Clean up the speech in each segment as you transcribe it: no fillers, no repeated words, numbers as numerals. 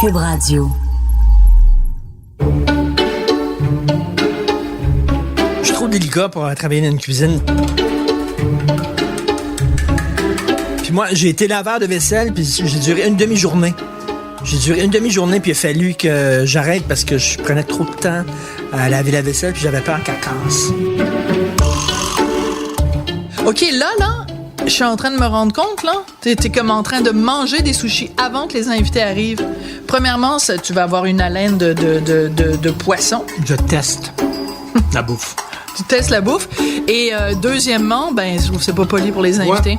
Cube Radio. Je suis trop délicat pour travailler dans une cuisine. Puis moi, j'ai été laveur de vaisselle, puis j'ai duré une demi-journée. Puis il a fallu que j'arrête parce que je prenais trop de temps à laver la vaisselle, puis j'avais peur qu'elle casse. OK, là, je suis en train de me rendre compte, là. T'es comme en train de manger des sushis avant que les invités arrivent. Premièrement, tu vas avoir une haleine de poisson. Je teste la bouffe. Tu testes la bouffe. Et deuxièmement, je trouve que c'est pas poli pour les invités. Ouais.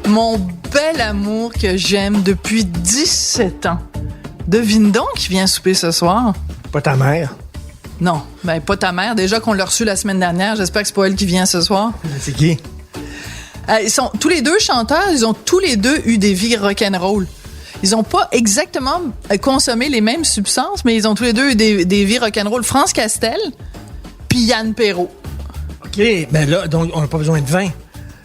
Mon bel amour que j'aime depuis 17 ans. Devine donc qui vient souper ce soir. Pas ta mère. Non, pas ta mère. Déjà qu'on l'a reçue la semaine dernière, j'espère que c'est pas elle qui vient ce soir. C'est qui? Ils sont tous les deux chanteurs, ils ont tous les deux eu des vies rock'n'roll. Ils ont pas exactement consommé les mêmes substances, mais ils ont tous les deux eu des vies rock'n'roll. France Castel puis Yann Perrault. OK, là, donc on n'a pas besoin de vin.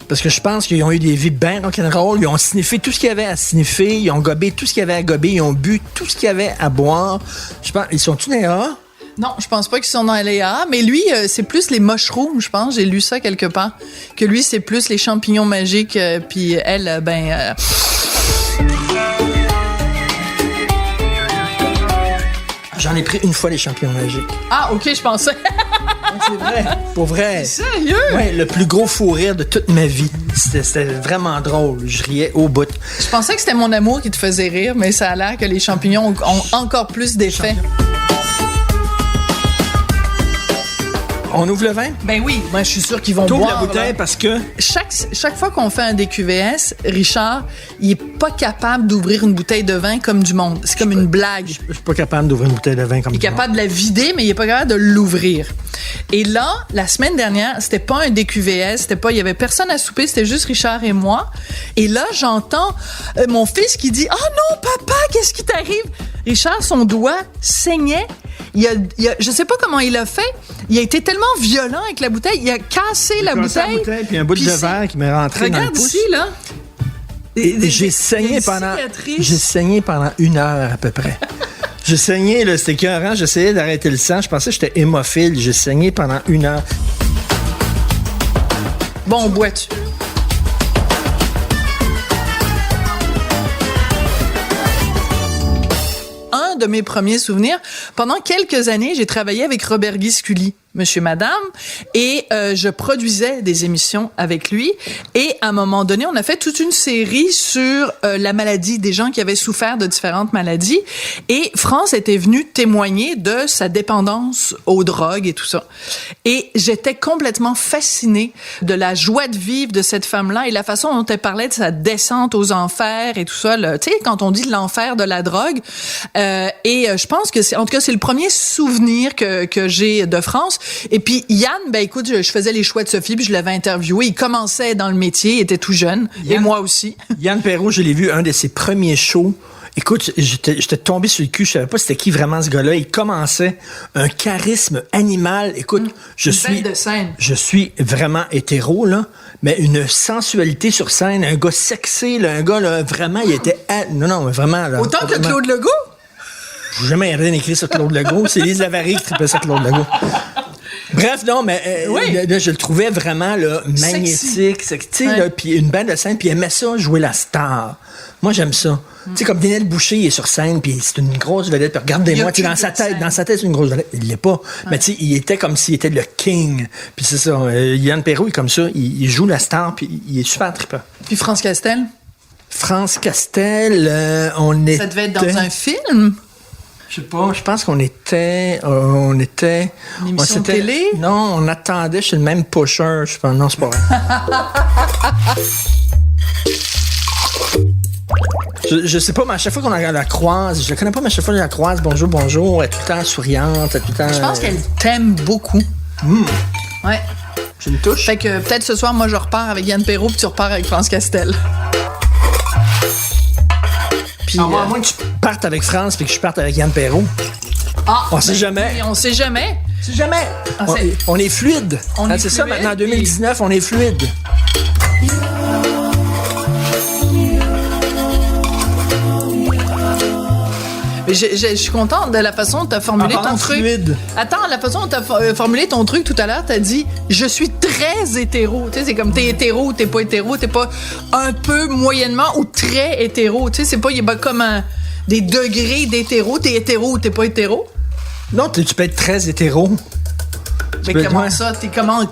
Parce que je pense qu'ils ont eu des vies bien rock'n'roll. Ils ont sniffé tout ce qu'il y avait à sniffer. Ils ont gobé tout ce qu'il y avait à gober. Ils ont bu tout ce qu'il y avait à boire. Je pense, ils sont-tous nés là? Non, je pense pas qu'ils sont dans LA. Mais lui, c'est plus les mushrooms, je pense. J'ai lu ça quelque part. Que lui, c'est plus les champignons magiques. Puis elle, J'en ai pris une fois les champignons magiques. Ah, OK, je pensais. C'est vrai. Pour vrai. Sérieux? Ouais, le plus gros fou rire de toute ma vie. C'était vraiment drôle. Je riais au bout. Je pensais que c'était mon amour qui te faisait rire, mais ça a l'air que les champignons ont encore plus d'effet. On ouvre le vin? Ben oui, moi je suis sûr qu'ils vont boire. La bouteille parce que... Chaque fois qu'on fait un DQVS, Richard, il est pas capable d'ouvrir une bouteille de vin comme du monde. C'est comme une blague. Je suis pas capable d'ouvrir une bouteille de vin comme du monde. Il est capable de la vider, mais il est pas capable de l'ouvrir. Et là, la semaine dernière, c'était pas un DQVS, il y avait personne à souper, c'était juste Richard et moi. Et là, j'entends mon fils qui dit « Oh non, papa, qu'est-ce qui t'arrive? » Richard, son doigt saignait. Je sais pas comment il a fait. Il a été tellement violent avec la bouteille. Il a cassé la bouteille. Puis un bout de verre qui m'est rentré dans le pouce. Regarde ici, là. Et j'ai saigné pendant 1 heure à peu près. J'ai saigné, là, c'était écœurant. J'essayais d'arrêter le sang. Je pensais que j'étais hémophile. J'ai saigné pendant 1 heure. Bon, bois-tu? De mes premiers souvenirs. Pendant quelques années, j'ai travaillé avec Robert Guisculi, Monsieur Madame, et je produisais des émissions avec lui. Et à un moment donné, on a fait toute une série sur la maladie, des gens qui avaient souffert de différentes maladies. Et France était venue témoigner de sa dépendance aux drogues et tout ça. Et j'étais complètement fascinée de la joie de vivre de cette femme-là et la façon dont elle parlait de sa descente aux enfers et tout ça. Tu sais, quand on dit l'enfer de la drogue. Et je pense que c'est le premier souvenir que j'ai de France. Et puis Yann, écoute, je faisais les choix de Sophie, puis je l'avais interviewé. Il commençait dans le métier, il était tout jeune, et moi aussi. Yann Perrault, je l'ai vu un de ses premiers shows. Écoute, j'étais tombé sur le cul, je savais pas c'était qui vraiment ce gars-là. Il commençait un charisme animal. Écoute, je suis vraiment hétéro, là, mais une sensualité sur scène, un gars sexy, là, un gars, là, vraiment, il était... Non, vraiment... Là, autant vraiment... que Claude Legault? J'ai jamais rien écrit sur Claude Legault. C'est Lise Lavary qui trippait sur Claude Legault. Bref, non, mais là, je le trouvais vraiment là, magnétique, puis une bande de scène, puis il aimait ça, jouer la star. Moi, j'aime ça. Tu sais, comme Daniel Boucher, il est sur scène, puis c'est une grosse vedette, puis regardez-moi, dans sa tête, c'est une grosse vedette. Il l'est pas. Mais tu sais, il était comme s'il était le king. Puis c'est ça, Yann Perrault, il est comme ça, il joue la star, puis il est super trippant. Puis France Castel? France Castel, on était... Ça devait être dans un film? Je sais pas, je pense qu'on était... Une émission de télé? Non, on attendait chez le même pusher. Je pense, non, c'est pas vrai. Je sais pas, mais à chaque fois qu'on la croise, je la connais pas, mais à chaque fois que je la croise, bonjour, elle est tout le temps souriante, elle est tout le temps... Je pense qu'elle t'aime beaucoup. Ouais. J'ai une touche. Fait que peut-être ce soir, moi, je repars avec Yann Perrault, puis tu repars avec France Castel. Puis, à moins que tu partes avec France puis que je parte avec Yann Perrault. On sait jamais. On sait jamais. C'est jamais. Ah, On est fluide. C'est ça, maintenant, en 2019, on est fluide. Mais je suis contente de la façon dont tu as formulé ton truc. Fluide. Attends, la façon dont tu as formulé ton truc tout à l'heure, tu as dit « je suis très hétéro ». Tu sais, c'est comme t'es hétéro ou t'es pas hétéro, t'es pas un peu moyennement ou très hétéro. Tu sais, c'est pas, il y a comme des degrés d'hétéro. T'es hétéro ou t'es pas hétéro. Non, tu peux être très hétéro. Mais comment ça?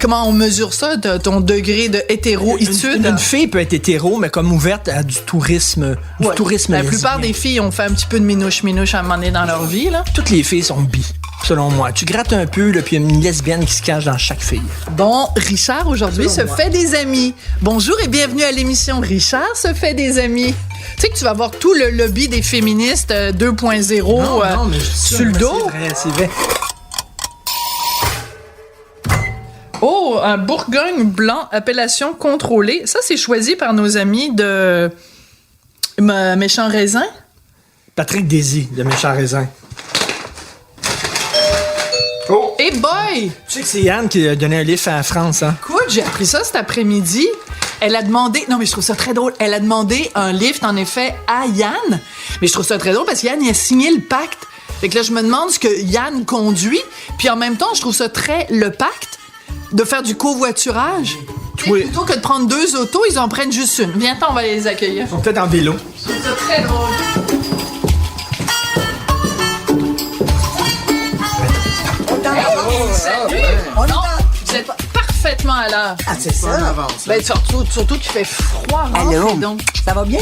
Comment on mesure ça, ton degré de hétéroïtude? Une fille peut être hétéro, mais comme ouverte à du tourisme. Du tourisme La plupart des filles ont fait un petit peu de minouche à un moment donné dans leur vie, là. Toutes les filles sont bi, selon moi. Tu grattes un peu, là, puis il y a une lesbienne qui se cache dans chaque fille. Bon, Richard, aujourd'hui, se fait des amis. Bonjour et bienvenue à l'émission Richard se fait des amis. Tu sais que tu vas voir tout le lobby des féministes 2.0 sur le dos. C'est vrai. Oh, un Bourgogne blanc, appellation contrôlée. Ça, c'est choisi par nos amis de Méchant Raisin. Patrick Désy, de Méchant Raisin. Oh! Hey boy! Tu sais que c'est Yann qui a donné un livre à France, hein? Écoute, j'ai appris ça cet après-midi. Elle a demandé... Non, mais je trouve ça très drôle. Elle a demandé un lift, en effet, à Yann. Mais je trouve ça très drôle parce qu'Yann, il a signé le pacte. Fait que là, je me demande ce que Yann conduit. Puis en même temps, je trouve ça très... Le pacte de faire du covoiturage. Oui. Plutôt que de prendre 2 autos, ils en prennent juste une. Viens-t'en, on va les accueillir. Ils sont peut-être en vélo. Je trouve ça très drôle. Salut! Non, vous êtes parfaitement à l'heure. Ah, c'est ça. Ben, surtout qu'il fait froid. Hello. Donc, ça va bien?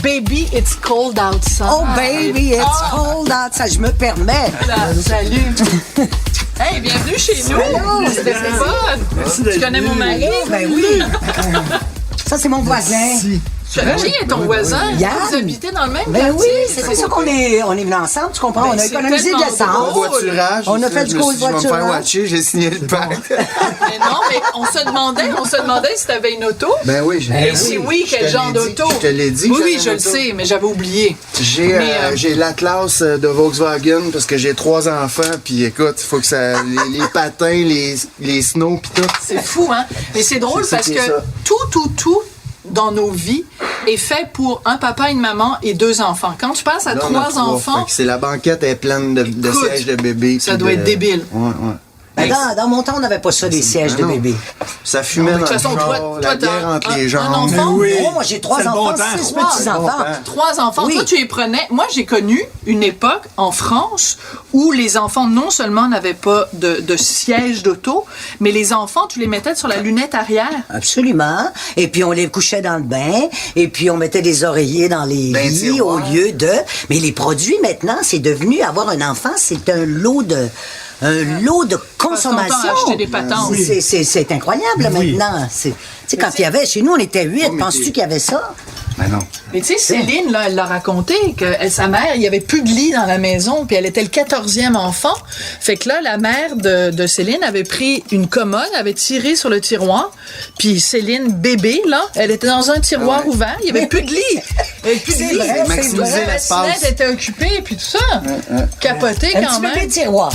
Baby, it's cold outside. Oh, baby, it's cold outside. Je me permets. Salut. Hey, bienvenue chez nous. C'était fun. Tu connais mon mari? Ben oui. Ça, c'est mon voisin. Merci. Qui est ton voisin? Yann. Vous habitez dans le même Ben quartier? oui, c'est pour ça qu'on est venus ensemble, tu comprends? Ben, On a c'est économisé de tellement l'essence. drôle. Covoiturage. On a fait du Je vais me faire covoiturage. watcher, j'ai signé le pacte. Mais non, mais on se demandait si t'avais une auto. Ben oui, Et si oui, quel genre d'auto? Je te l'ai dit. Oui, que je j'avais le une auto. sais, mais j'avais oublié. J'ai l'Atlas de Volkswagen parce que j'ai 3 enfants, puis écoute, il faut que ça. Les patins, les snows, pis tout. C'est fou, hein? Mais c'est drôle C'est ça parce qui que est ça. tout dans nos vies est fait pour un papa, une maman et 2 enfants. Quand tu passes à Là, on a 3 enfants, Fait que c'est la banquette est pleine de Écoute, sièges de bébés. ça puis doit être débile. Ouais. Ben, dans mon temps, on n'avait pas ça, des sièges de non. bébé. Ça fumait de dans toute le façon, char, toi, la t'as bière entre les un jambes. enfant? Oui. Oh, moi, j'ai 3 C'est le bon enfants, temps. 6 Trois. petits-enfants. 3 enfants. Oui. Toi, tu les prenais. Moi, j'ai connu une époque en France où les enfants, non seulement n'avaient pas de siège d'auto, mais les enfants, tu les mettais sur la lunette arrière. Absolument. Et puis, on les couchait dans le bain. Et puis, on mettait des oreillers dans les Ben, lits tiroir. au lieu de... Mais les produits, maintenant, c'est devenu... Avoir un enfant, c'est un lot de consommation. Passe ton temps à acheter des patentes. C'est incroyable, là, maintenant. Tu sais, quand il y avait... Chez nous, on était 8. mais Penses-tu qu'il y avait ça? Ben non. Mais tu sais, Céline, là, elle l'a raconté que sa mère, il y avait plus de lit dans la maison, puis elle était le 14e enfant. Fait que là, la mère de Céline avait pris une commode, avait tiré sur le tiroir, puis Céline, bébé, là, elle était dans un tiroir ouvert, il y avait plus de lit. Il y avait plus de lit. vrai, maximiser La l'espace. fenêtre était occupée, puis tout ça. Capoté Un quand petit bébé même. de tiroir.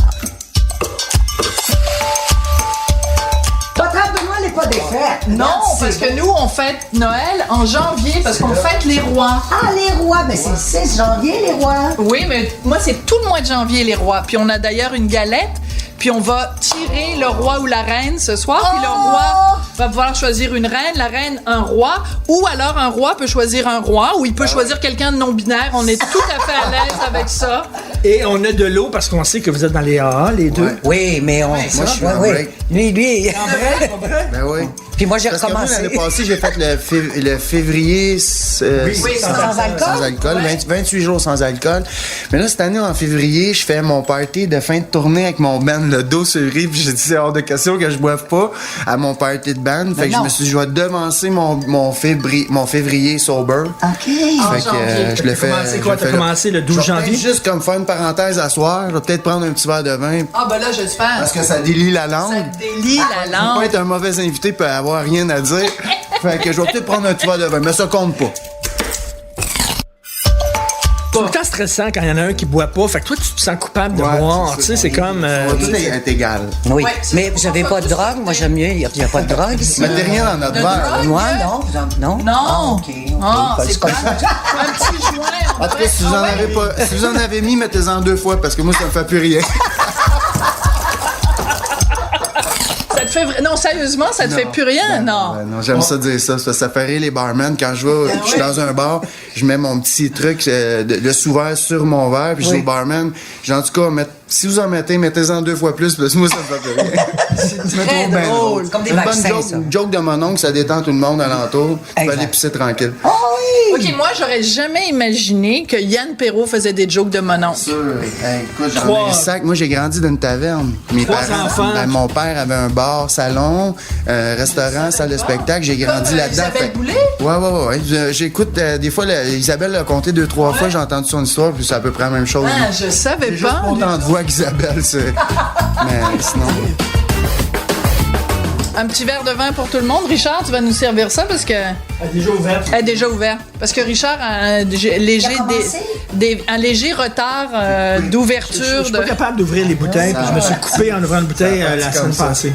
Votre Benoît n'est pas défaite. Non, parce que nous, on fête Noël en janvier, parce qu'on fête les rois. Ah, les rois. Mais c'est le 6 janvier, les rois. Oui, mais moi, c'est tout le mois de janvier, les rois. Puis on a d'ailleurs une galette, puis on va tirer le roi ou la reine ce soir, puis le roi va pouvoir choisir une reine, la reine un roi, ou alors un roi peut choisir un roi, ou il peut choisir quelqu'un de non-binaire. On est tout à fait à l'aise avec ça. Et on a de l'eau parce qu'on sait que vous êtes dans les AA, les deux. Ouais. Oui, mais on... Moi, je suis en oui. break. Lui... Ben oui. Puis moi, j'ai Parce que moi, recommencé. l'année passée, j'ai fait le février sans alcool. sans alcool, 28 jours sans alcool. Mais là, cette année, en février, je fais mon party de fin de tournée avec mon band, le dos sur le riz, puis j'ai dit, c'est hors de question que je boive pas à mon party de band. Fait que je non. me suis dit, je vais devancer mon février sober. OK. Fait que je le fais. commencé quoi? je T'as fais commencé le 12 Je vais janvier? peut-être juste comme faire une parenthèse à soir, je vais peut-être prendre un petit verre de vin, Ah, ben là, j'espère. parce que ça délie la Ça langue. délie la Pas langue. être un mauvais invité peut avoir rien à dire. Fait que je vais peut-être prendre un petit verre de vin, mais ça compte pas. tout le temps stressant quand il y en a un qui boit pas. Fait que toi, tu te sens coupable de boire. Tu sais, c'est comme... Tout est égal. Oui, Ouais, mais vous n'avez pas de drogue? Moi, j'aime mieux. Il n'y a pas de drogue ici. Mettez rien dans notre verre. Moi, non. Non? Non. Ah, OK. Ah, Ben, c'est comme pas ça. un petit joint. En tout cas, si vous en avez mis, mettez-en 2 fois, parce que moi, ça me fait plus rien. Ça te fait non, sérieusement, ça te fait plus rien, non. Non, j'aime ça dire ça. Ça fait rire les barmen. Quand je suis dans un bar, je mets mon petit truc de sous-verre sur mon verre, puis je dis au barman, en tout cas, si vous en mettez-en 2 fois plus, parce que moi, ça me fait plus rien. C'est très drôle. Comme des Une bonne vaccins, ça. joke de mon oncle, ça détend tout le monde alentour. Tu peux Exact. aller pisser tranquille. Ah oui! OK, moi, j'aurais jamais imaginé que Yann Perrault faisait des jokes de mon oncle. Écoute, j'en ai un sac. Moi, j'ai grandi dans une taverne. Mes parents, enfants. mon père avait un bar, salon, restaurant, salle de spectacle. J'ai grandi Comme, là-dedans. Isabelle Boulay? Ouais. J'écoute des fois, Isabelle l'a compté 2-3 fois. J'ai entendu son histoire, puis c'est à peu près la même chose. Ah, je savais J'ai juste pas. pas autant de voix qu'Isabelle, c'est... Mais sinon... Un petit verre de vin pour tout le monde. Richard, tu vas nous servir ça parce que... déjà ouvert. Elle est déjà ouverte. Parce que Richard a un léger, Il a commencé? un léger retard Je d'ouverture. suis pas capable d'ouvrir les bouteilles, puis je me suis coupé en ouvrant une bouteille la semaine comme ça. passée.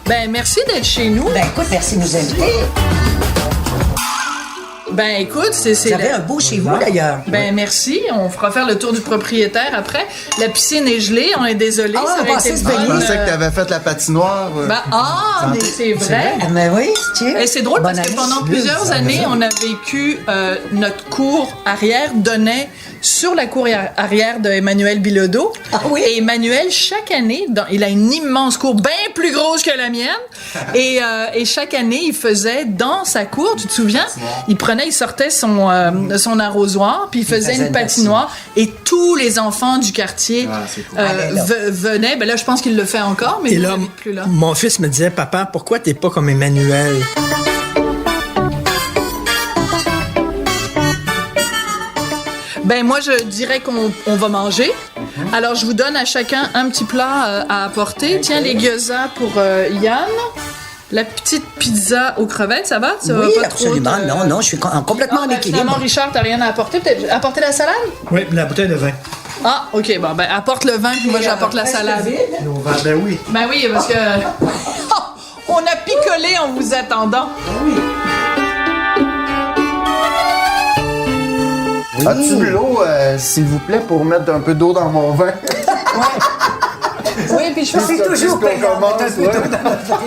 Ben, merci d'être chez nous. Ben, écoute, merci de nous inviter. Ben, écoute, c'est Vous avez un beau chez vous, d'ailleurs. Ben, merci. On fera faire le tour du propriétaire après. La piscine est gelée. On est désolé. Ah, ça on aurait pensait été se le fun. baigner. Je pensais que t'avais fait la patinoire. Mais c'est vrai. Mais oui, tiens. Et c'est drôle Bonne parce que année. pendant plusieurs années, on a vécu notre cour arrière donnait sur la cour arrière de Emmanuel Bilodeau. Ah oui? Et Emmanuel, chaque année, il a une immense cour bien plus grosse que la mienne. Et chaque année, il faisait dans sa cour, tu te souviens? Il sortait son arrosoir, puis il faisait faisait une une patinoire. Et tous les enfants du quartier c'est cool. Allez, là. venaient. Ben là, je pense qu'il le fait encore, mais Et il là, n'est plus là. mon fils me disait, papa, pourquoi t'es pas comme Emmanuel? Ben moi je dirais qu'on va manger. Alors je vous donne à chacun un petit plat à apporter. Tiens les gyoza pour Yann. La petite pizza aux crevettes, ça va? Ça va Oui, pas absolument. trop Non, je suis complètement en Ben, équilibre. finalement, Richard, t'as rien à apporter. Peut-être apporter la salade? Oui, la bouteille de vin. Ah, OK. Bon, ben apporte le vin, puis moi j'apporte la salade. Ben oui. Ben oui, parce que... on a picolé en vous attendant. As-tu de l'eau, s'il vous plaît, pour mettre un peu d'eau dans mon vin? Oui, puis je pense... C'est toujours Puisqu'on payant. commence, mettre un peu d'eau dans notre vin.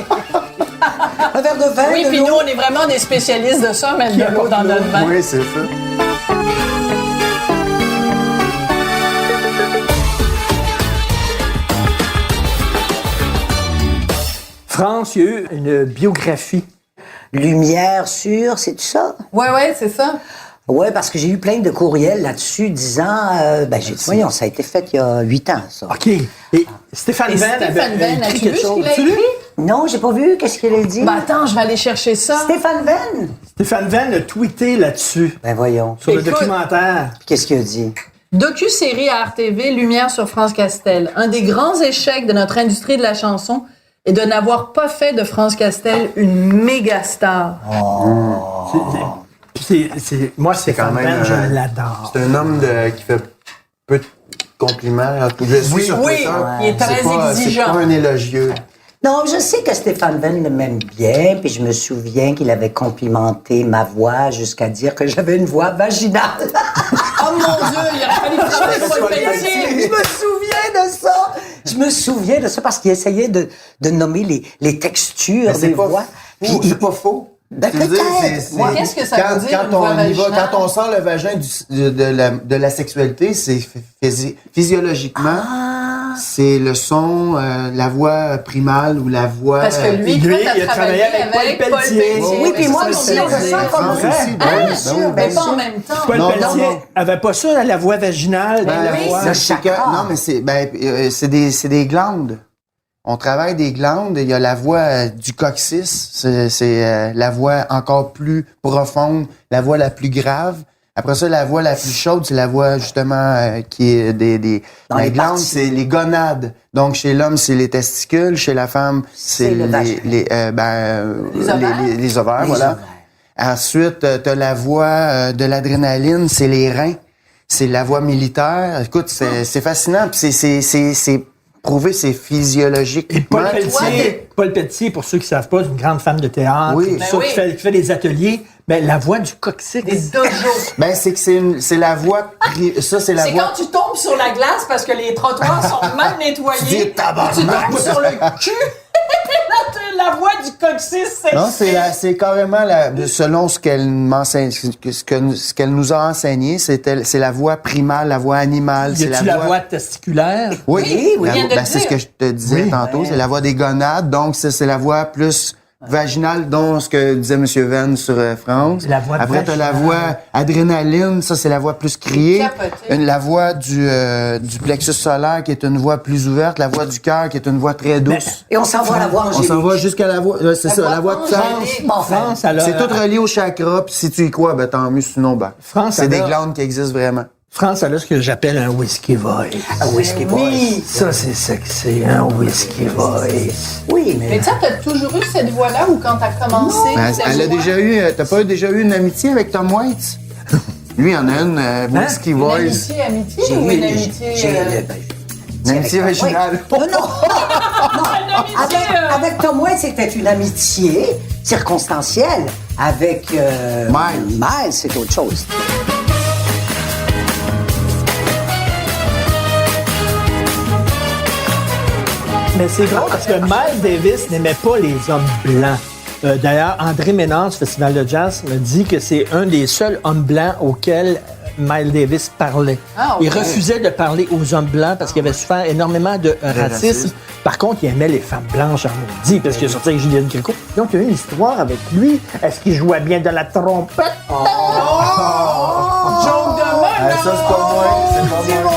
Un verre de vin, Oui, de puis l'eau. nous, on est vraiment des spécialistes de ça, mettre de l'eau dans notre vin. Oui, c'est ça. France, il y a eu une biographie. Lumière sur, c'est tout ça? Ouais, c'est ça. Ouais, parce que j'ai eu plein de courriels là-dessus disant, j'ai dit, voyons, ça a été fait il y a 8 ans, ça. OK. Et Stéphane Et Venn Stéphane Venn, avait as-tu écrit vu quelque ce chose. qu'il a Tu l'as écrit? lu? Non, j'ai pas vu, qu'est-ce qu'il a dit? Ben attends, je vais aller chercher ça. Stéphane Venn? Stéphane Venn a tweeté là-dessus, Ben voyons. sur le Écoute. documentaire. Puis qu'est-ce qu'il a dit? Docu-série à RTV, Lumière sur France Castel. Un des grands échecs de notre industrie de la chanson est de n'avoir pas fait de France Castel une méga star. Moi, Stéphane Venn, je euh, l'adore. C'est un homme qui fait peu de compliments. Je suis sur oui, Twitter. il est très exigeant. C'est pas un élogieux. Non, je sais que Stéphane Venn m'aime bien, puis je me souviens qu'il avait complimenté ma voix jusqu'à dire que j'avais une voix vaginale. Oh mon Dieu, il aurait fallu que je fasse Paul Pelletier. Je me souviens de ça parce qu'il essayait de nommer les textures des voix. Puis C'est pas faux. Ben, Je veux dire, peut-être. Qu'est-ce que ça veut dire, une quand voix on y va, vaginale? quand on sent le vagin de la sexualité, c'est physiologiquement, c'est le son, la voix primale ou la voix. Parce que lui, toi, il a t'as travaillé travaillé avec Paul Pelletier. Oui, puis moi c'est aussi, ça on qu'on le dit. sent comme France vous. aussi, ben oui, Bien sûr, ben oui, bien Mais pas en sûr. même temps. Paul Non, Pelletier non. avait pas ça, la voix vaginale, Ben la oui, voix. c'est que- non, mais c'est des glandes. On travaille des glandes. Il y a la voix du coccyx. C'est la voix encore plus profonde, la voix la plus grave. Après ça, la voix la plus chaude, c'est la voix justement qui est Dans les les glandes, parties. c'est les gonades. Donc chez l'homme, c'est les testicules. Chez la femme, c'est le vagin. ovaires. les ovaires, voilà. ovaires. Ensuite, t'as la voix de l'adrénaline, c'est les reins. C'est la voix militaire. Écoute, c'est fascinant. Puis c'est prouvé, c'est physiologique. Et Paul Pelletier, pour ceux qui ne savent pas, est une grande fan de théâtre. Oui. Tout ça, qui fait des ateliers. Ben, la voix du coccyx. Des dojos. Ben, c'est la voix... Ça, c'est la C'est voix... quand tu tombes sur la glace parce que les trottoirs sont mal nettoyés. Tu dis, tabarnak! Tu tombes sur le cul. La voix du coccyx, c'est... Non, c'est carrément selon ce qu'elle m'enseigne, ce qu'elle nous a enseigné, c'est la voix primale, la voix animale. Y a-tu la voix testiculaire? Oui, oui, c'est ce que je te disais tantôt, c'est la voix des gonades, donc c'est la voix plus vaginale, dont ce que disait M. Venn sur France. La voix Après, t'as la vaginale. voix adrénaline, ça c'est la voix plus criée. Capoté. La voix du plexus solaire qui est une voix plus ouverte, la voix du cœur qui est une voix très douce. Et on s'en va à la voix On angélique. s'en va jusqu'à la voix, c'est ça, la voix de France. Bon, enfin, France, alors, C'est tout relié au chakra, puis si tu y crois, ben tant mieux, sinon, ben, France, c'est des alors- glandes qui existent vraiment. France, elle a ce que j'appelle un whisky voice. un whisky voice. Ça, c'est sexy, un whisky voice. Oui, mais... Mais tu sais, t'as toujours eu cette voix-là ou quand t'as commencé? Elle a déjà eu, t'as pas déjà eu une amitié avec Tom Waits? Lui, il en a une, Whisky Une Voice. amitié ou une amitié... Une amitiée originale. Non, avec Tom Waits, c'était une amitié circonstancielle. Avec Miles, c'est autre chose. Mais c'est drôle parce que Miles Davis n'aimait pas les hommes blancs. D'ailleurs, André Ménard du Festival de Jazz me dit que c'est un des seuls hommes blancs auxquels Miles Davis parlait. Ah, ok. Il refusait de parler aux hommes blancs parce qu'il avait souffert énormément de racisme. Par contre, il aimait les femmes blanches en maudit parce qu'il est sorti avec Julienne Gréco. Donc, il y a eu une histoire avec lui. Est-ce qu'il jouait bien de la trompette? Joke de mode, Ça, c'est pas moi. C'est pas moi.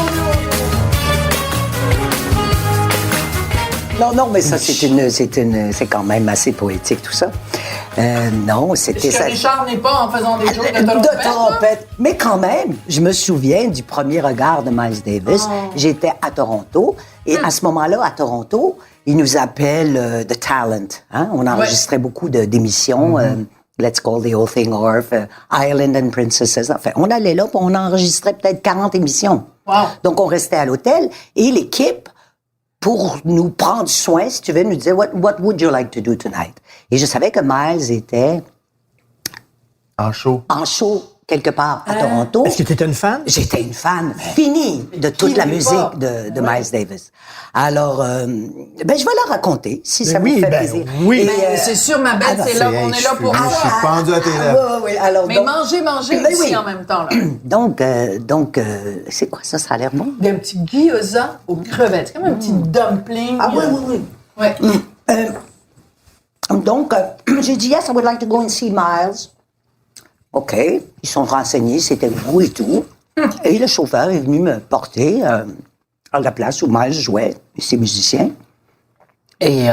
Non, mais ça, c'est quand même assez poétique, tout ça. Non, c'était Est-ce ça. que Richard n'est pas en faisant des jokes de De trompette? trompette. Mais quand même, je me souviens du premier regard de Miles Davis. J'étais à Toronto. Et à ce moment-là, à Toronto, il nous appelle The Talent. Hein? On enregistrait beaucoup d'émissions. Let's Call the Whole Thing Off, Island and Princesses. Enfin, on allait là, puis on enregistrait peut-être 40 émissions. Wow. Donc, on restait à l'hôtel. Et l'équipe, pour nous prendre soin, si tu veux, nous disait, what would you like to do tonight? Et je savais que Miles était En show. en show quelque part à Toronto. Est-ce que tu étais une fan? J'étais une fan finie de toute la musique de Miles Davis. Alors, je vais la raconter, si ça vous fait plaisir. Oui. Ben, c'est sûr, ma belle, c'est là qu'on est là pour Je ça. suis pendu à tes lèvres. Oui, alors, Mais donc, manger Ben aussi oui. en même temps, là. donc, c'est quoi ça? Ça a l'air bon? D'un petit gyoza aux crevettes. C'est comme un petit dumpling. Ah oui. Ouais. Donc, j'ai dit, yes, I would like to go and see Miles. OK. Ils sont renseignés, c'était vous et tout. Et le chauffeur est venu me porter à la place où Miles jouait, et ses musiciens. Et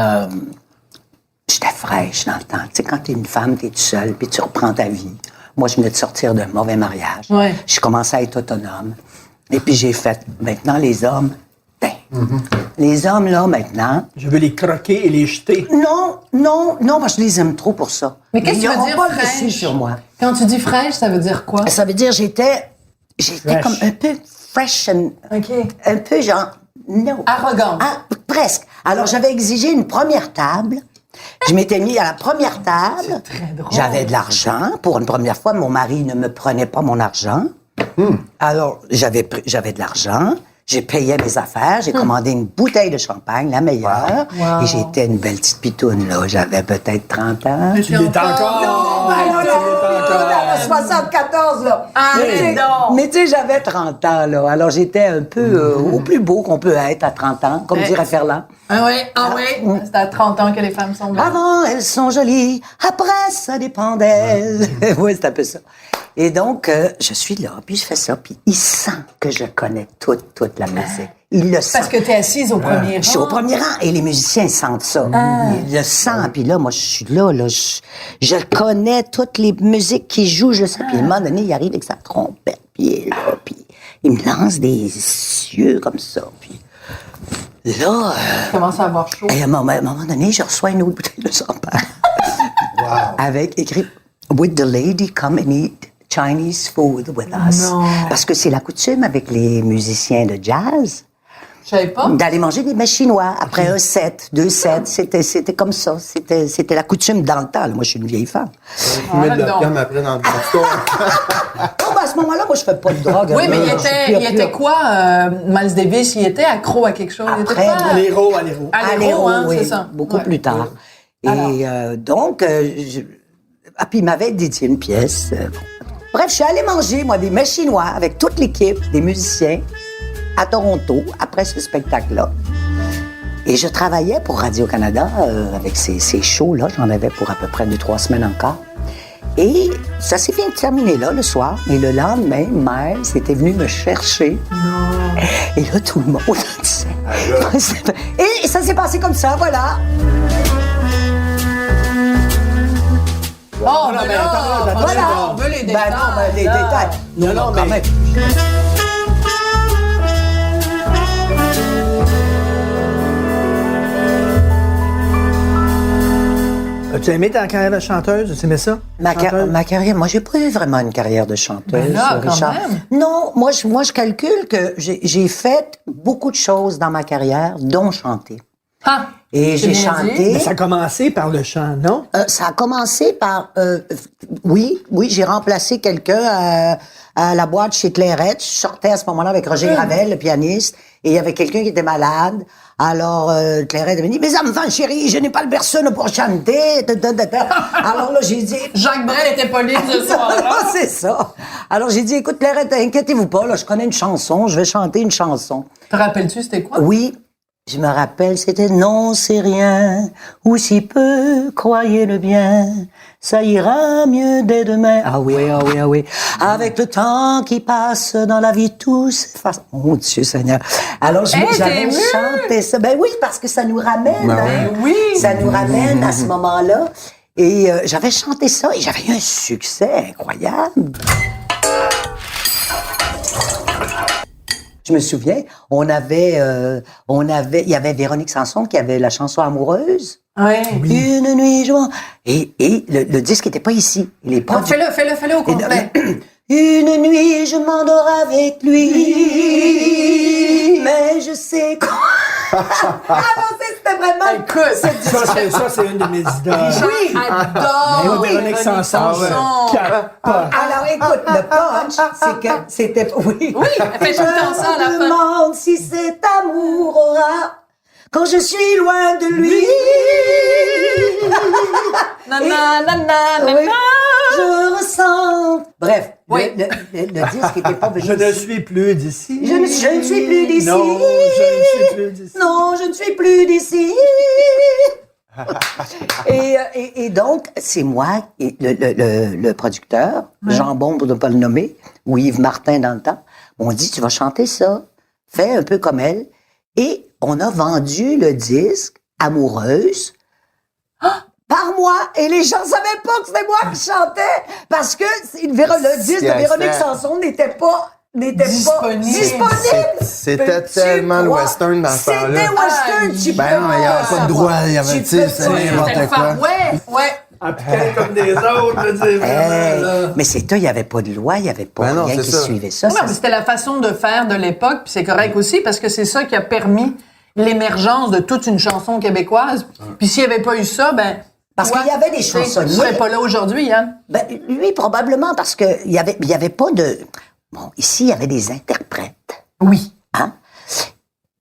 j'étais fraîche dans le temps. Tu sais, quand t'es une femme, t'es toute seule, puis tu reprends ta vie. Moi, je venais de sortir d'un mauvais mariage. Ouais. Je commençais à être autonome. Et puis j'ai fait, maintenant, les hommes, les hommes, là, maintenant, Je veux les croquer et les jeter. non, parce que je les aime trop pour ça. Mais qu'est-ce que tu Ils veux auront dire, pas le fraîche? dessus sur moi. Quand tu dis fraîche, ça veut dire quoi? Ça veut dire j'étais Fresh. comme un peu fresh, OK. un peu genre, no. Arrogante. Ah, presque. Alors, j'avais exigé une première table. Je m'étais mis à la première table. très drôle. J'avais de l'argent. Pour une première fois, mon mari ne me prenait pas mon argent. Alors, j'avais de l'argent. J'ai payé mes affaires. J'ai commandé une bouteille de champagne, la meilleure. Wow. Et j'étais une belle petite pitoune, là. J'avais peut-être 30 ans. Tu l'es encore. Dans 74, là. Arrête donc. Mais tu sais, j'avais 30 ans, là. Alors, j'étais un peu au plus beau qu'on peut être à 30 ans, comme dirait Ferland. Ah oui. C'est à 30 ans que les femmes sont belles. Avant, elles sont jolies. Après, ça dépend d'elles. Oui, c'est un peu ça. Et donc, je suis là, puis je fais ça, puis il sent que je connais toute la musique. Il le sent. Parce que t'es assise au premier rang. Je suis au premier rang et les musiciens sentent ça. Ils le sentent. Puis là, moi, je suis là. Je connais toutes les musiques qui jouent. Je le sais. Puis à un moment donné, il arrive avec sa trompette. Puis il est là. Puis il me lance des yeux comme ça. Puis là... Tu commences à avoir chaud. Et à un moment donné, je reçois une autre bouteille de champagne. Avec écrit Would the lady come and eat Chinese food with us? Non. Parce que c'est la coutume avec les musiciens de jazz Je savais pas. d'aller manger des mets chinois après un set, 2 sets. C'était comme ça. C'était la coutume dans le temps. Là. Moi, je suis une vieille femme. Fumer de l'opium après dans le store. À ce moment-là, moi, je fais pas de drogue. Oui, mais Là, il était quoi, Miles Davis? Il était accro à quelque chose? Il était Après, pas... À l'héros. À l'héros, hein, oui, c'est ça. beaucoup Ouais. plus tard. Alors. Et donc, puis il m'avait dédié une pièce. Bref, je suis allée manger, moi, des mets chinois avec toute l'équipe, des musiciens, à Toronto, après ce spectacle-là. Et je travaillais pour Radio-Canada avec ces shows-là. J'en avais pour à peu près 2-3 semaines encore. Et ça s'est bien terminé là, le soir. Et le lendemain, Miles était venu me chercher. Non. Et là, tout le monde disait... Et ça s'est passé comme ça, voilà. Oh, Non, ben mais là, attends, voilà, attends. on veut les Ben détails. non, ben, les là. détails. Non, Non, quand mais- même. As-tu aimé ta carrière de chanteuse? Tu aimais ça? Chanteuse? Ma carrière, moi, j'ai pas eu vraiment une carrière de chanteuse, Ben là, quand Richard. même. Non, moi, je calcule que j'ai fait beaucoup de choses dans ma carrière, dont chanter. Ah, Et c'est j'ai bien chanté. dit. Mais ça a commencé par le chant, non? Ça a commencé par... oui, j'ai remplacé quelqu'un à la boîte chez Clairette. Je sortais à ce moment-là avec Roger Gravel, le pianiste, et il y avait quelqu'un qui était malade. Alors, Clairette m'a dit, « Mes enfants chéris, je n'ai pas le personne pour chanter. » Alors là, j'ai dit... Jacques Brel était pas libre ce soir-là. C'est ça. Alors, j'ai dit, « Écoute, Clairette, inquiétez-vous pas, là, je connais une chanson, je vais chanter une chanson. » Te rappelles-tu, c'était quoi? Oui, je me rappelle, c'était non, c'est rien, ou si peu, croyez-le bien, ça ira mieux dès demain. Ah oui, ah oui, ah oui. Avec le temps qui passe dans la vie, tout s'efface. Mon Dieu Seigneur. Alors, Hey, t'es j'avais émue? chanté ça. Ben oui, parce que ça nous ramène. Ben hein. oui. Ça nous ramène à ce moment-là. Et j'avais chanté ça et j'avais eu un succès incroyable. Je me souviens, il y avait Véronique Sanson qui avait la chanson Amoureuse. Ouais. Une nuit, je m'en... Et le disque n'était pas ici. Il est pas Non, fais-le au complet. Une nuit, je m'endors avec lui, mais je sais quoi... Ah non, c'était vraiment... Écoute, Ça, c'est une de mes idoles. oui, adore Oui, Véronique Sanson. Capote. Alors, écoute, le punch, c'est que c'était... Oui, Oui, elle fait tout le temps ça à la Je me fin. demande si cet amour aura... Quand je suis loin de lui... Nanana. Je ressens... Bref, Oui. le disque n'était pas venu Je ne ici. suis plus d'ici. Je ne suis plus d'ici. Non, je ne suis plus d'ici. Non, je ne suis plus d'ici. et donc, c'est moi, et le producteur, Jambon, pour ne pas le nommer, ou Yves Martin dans le temps, on dit, tu vas chanter ça, fais un peu comme elle. Et on a vendu le disque Amoureuse par moi. Et les gens savaient pas que c'était moi qui chantais parce que le disque de Véronique Sanson n'était pas disponible. C'était Peux-tu tellement le croire? western dans ce temps-là. C'était western, tu peux Ben non, mais il n'y avait pas de droit, il y avait, Tu tu sais, peux c'est pas. n'importe quoi. Ouais. Appliqué comme des autres, je veux dire, vraiment, là. Mais c'était, il n'y avait pas de loi, il n'y avait pas Ben non, rien c'est qui ça. suivait ça. Non, ça mais c'était la façon de faire de l'époque, puis c'est correct aussi, parce que c'est ça qui a permis l'émergence de toute une chanson québécoise. Puis s'il n'y avait pas eu ça, ben... Parce toi, qu'il y avait des tu sais, chansonniers. Tu serais pas là aujourd'hui, Yann. Ben, lui, probablement, parce que il y avait pas de... Bon, ici, il y avait des interprètes, Oui. hein,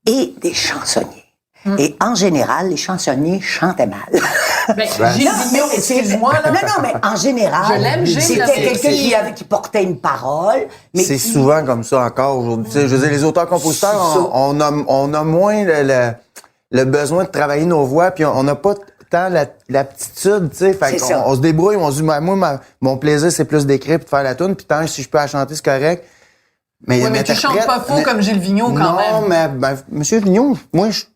et des chansonniers. Et en général, les chansonniers chantaient mal. Ben, Gilles Vigneault, excuse-moi, là. Non, mais en général, Je l'aime, Gilles, c'était là, quelqu'un c'est- qui portait une parole. Mais C'est qui- souvent comme ça encore aujourd'hui. Tu sais, je veux dire, les auteurs-compositeurs, C'est ça. on a moins le besoin de travailler nos voix, puis on n'a pas tant l'aptitude, tu sais. Fait C'est qu'on ça. on se débrouille, on se dit, moi, mon plaisir, c'est plus d'écrire puis de faire la tune, puis tant que si je peux la chanter, c'est correct. Mais, Ouais, mais tu chantes pas faux comme Gilles Vigneault, quand non, même. mais Monsieur Vigneault, moi, je suis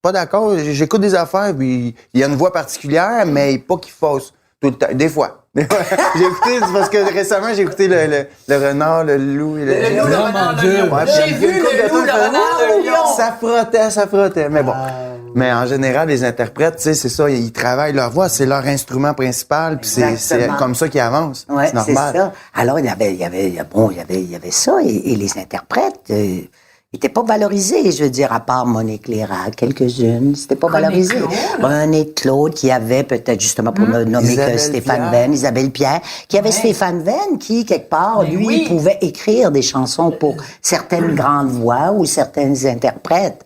pas d'accord. J'écoute des affaires, puis il y a une voix particulière, mais pas qu'il fausse. Tout le temps. Des fois. J'ai écouté, c'est parce que récemment, j'ai écouté le renard, le loup et Le loup, le renard, le lion. Ouais, J'ai vu le loup, le renard, le lion. Ça frottait. Mais bon. Mais en général, les interprètes, tu sais, c'est ça, ils travaillent leur voix, c'est leur instrument principal, puis c'est Exactement. comme ça qu'ils avancent. Ouais, c'est normal. ça. Alors, il y avait ça, et les interprètes n'étaient pas valorisés, je veux dire, à part Monique Lérac, quelques-unes, c'était pas valorisé. René Claude, qui avait peut-être, justement, pour ne nommer Isabelle que Stéphane Pierre. Venn, Isabelle Pierre, qui avait Stéphane Venn, qui, quelque part, lui, pouvait écrire des chansons pour certaines grandes voix ou certaines interprètes.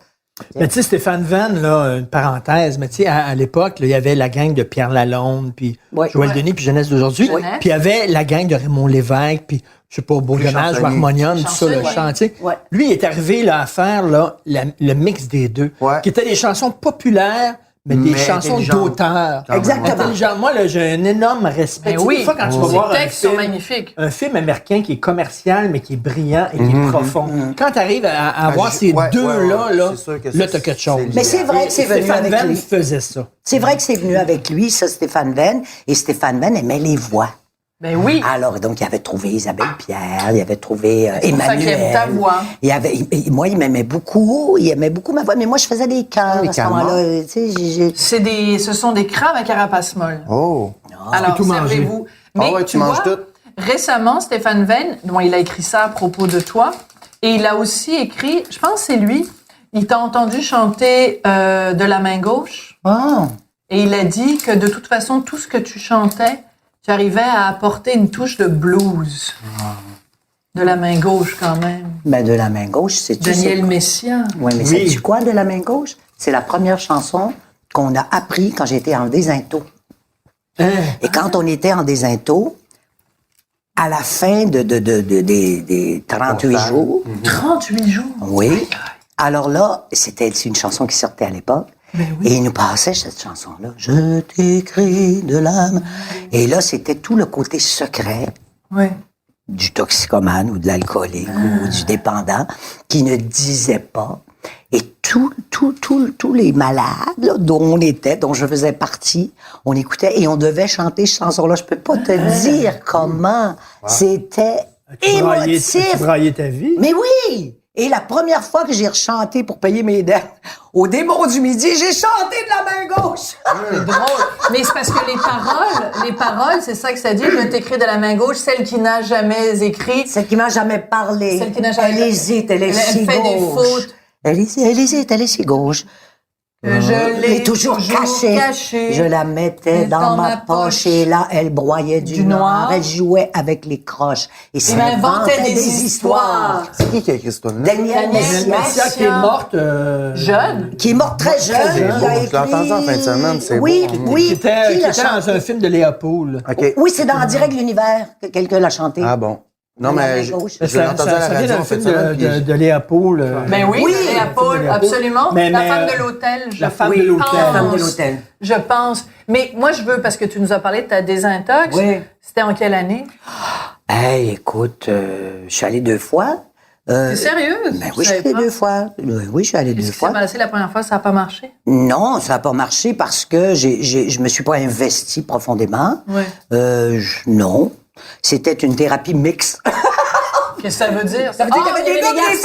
Mais tu sais, Stéphane Venn, là, une parenthèse, mais tu sais, à l'époque, là, il y avait la gang de Pierre Lalonde, puis Joël Denis, puis Jeunesse d'aujourd'hui. Jeunesse. Puis il y avait la gang de Raymond Lévesque, puis je sais pas, Beau Dommage ou Harmonium, tout ça, le chantier. Ouais. Lui, il est arrivé là, à faire là, le mix des deux, qui étaient des chansons populaires, mais des chansons d'auteur. Exactement. Intelligent. Moi, là, j'ai un énorme respect. Ben oui. Des fois, quand tu vas voir Ces textes sont magnifiques. un film américain qui est commercial, mais qui est brillant et qui est profond. Quand tu arrives à avoir ces deux-là, là, c'est sûr que là, t'as quelque chose. Mais c'est vrai que c'est venu Stéphane avec Venn lui. faisait ça. C'est vrai que c'est venu avec lui, ça, Stéphane Venn, et Stéphane Venn aimait les voix. Ben oui. Alors, donc, il avait trouvé Isabelle Pierre, il avait trouvé C'est pour ça qu'il Emmanuel. aime ta voix. Moi, il m'aimait beaucoup ma voix, mais moi, je faisais des chœurs à ce moment-là. Tu sais, Ce sont des crabes à carapace molle. Oh! Alors, tout manger. servez-vous. Mais ouais, tu manges tout. Récemment, Stéphane Venn, bon, il a écrit ça à propos de toi, et il a aussi écrit, je pense que c'est lui, il t'a entendu chanter de la main gauche, et il a dit que de toute façon, tout ce que tu chantais, tu arrivais à apporter une touche de blues. De la main gauche, quand même. Ben, de la main gauche, c'est Daniel Messiaen. Oui, mais sais-tu quoi, de la main gauche? C'est la première chanson qu'on a appris quand j'étais en désinto. Et quand on était en désinto, à la fin des 38 jours, 38 jours. oui, alors là, c'est une chanson qui sortait à l'époque, et il nous passait cette chanson-là. Je t'écris de l'âme. Et là, c'était tout le côté secret du toxicomane ou de l'alcoolique ou du dépendant qui ne disait pas. Et tous les malades là, dont je faisais partie, on écoutait et on devait chanter cette chanson-là. Je peux pas te dire comment. C'était émotif. Tu braillais ta vie. Mais oui! Et la première fois que j'ai rechanté pour payer mes dettes, au démon du midi, j'ai chanté de la main gauche. C'est drôle. Mais c'est parce que les paroles, c'est ça que ça dit. Je t'écris de la main gauche, celle qui n'a jamais écrit. Celle qui m'a jamais parlé. Celle qui n'a jamais- Elle hésite, elle est si Elle fait des gauche. fautes. Elle hésite, elle est si gauche. Je l'ai toujours cachée. Je la mettais dans ma poche et là, elle broyait du noir. Elle jouait avec les croches. Et Elle inventait des histoires. C'est qui a écrit ce tune-là? Daniel Daniel Messiaen, Qui est morte. Jeune. qui est morte très jeune. C'est qui beau. a Je l'ai entendu en fin de semaine, c'est oui, beau. Oui, Qui était Qui l'a dans chanté? un film de Léopold. OK. Oui, c'est dans En direct de l'univers que quelqu'un l'a chanté. Ah bon. Non, La mais main je gauche. l'ai entendu à la Ça vient radio d'un en fin film de semaine. puis de Léopold. Ben oui, Oui, Léopold, Léopold. absolument. Mais- La mais, femme de l'hôtel, je la femme de pense. l'hôtel. La femme de l'hôtel. Je pense. Mais moi, je veux, parce que tu nous as parlé de ta désintox. Oui. C'était en quelle année? Hey, écoute, je suis allé 2 fois. T'es sérieuse? Ben oui, je suis allé 2 fois. Oui, je suis allé 2 Qu'est-ce qui s'est fois. passé la première fois? Ça n'a pas marché? Non, ça n'a pas marché parce que je me suis pas investi profondément. Oui. Non. C'était une thérapie mixte. Qu'est-ce que ça veut dire? Ça veut dire qu'il y avait il des gars, des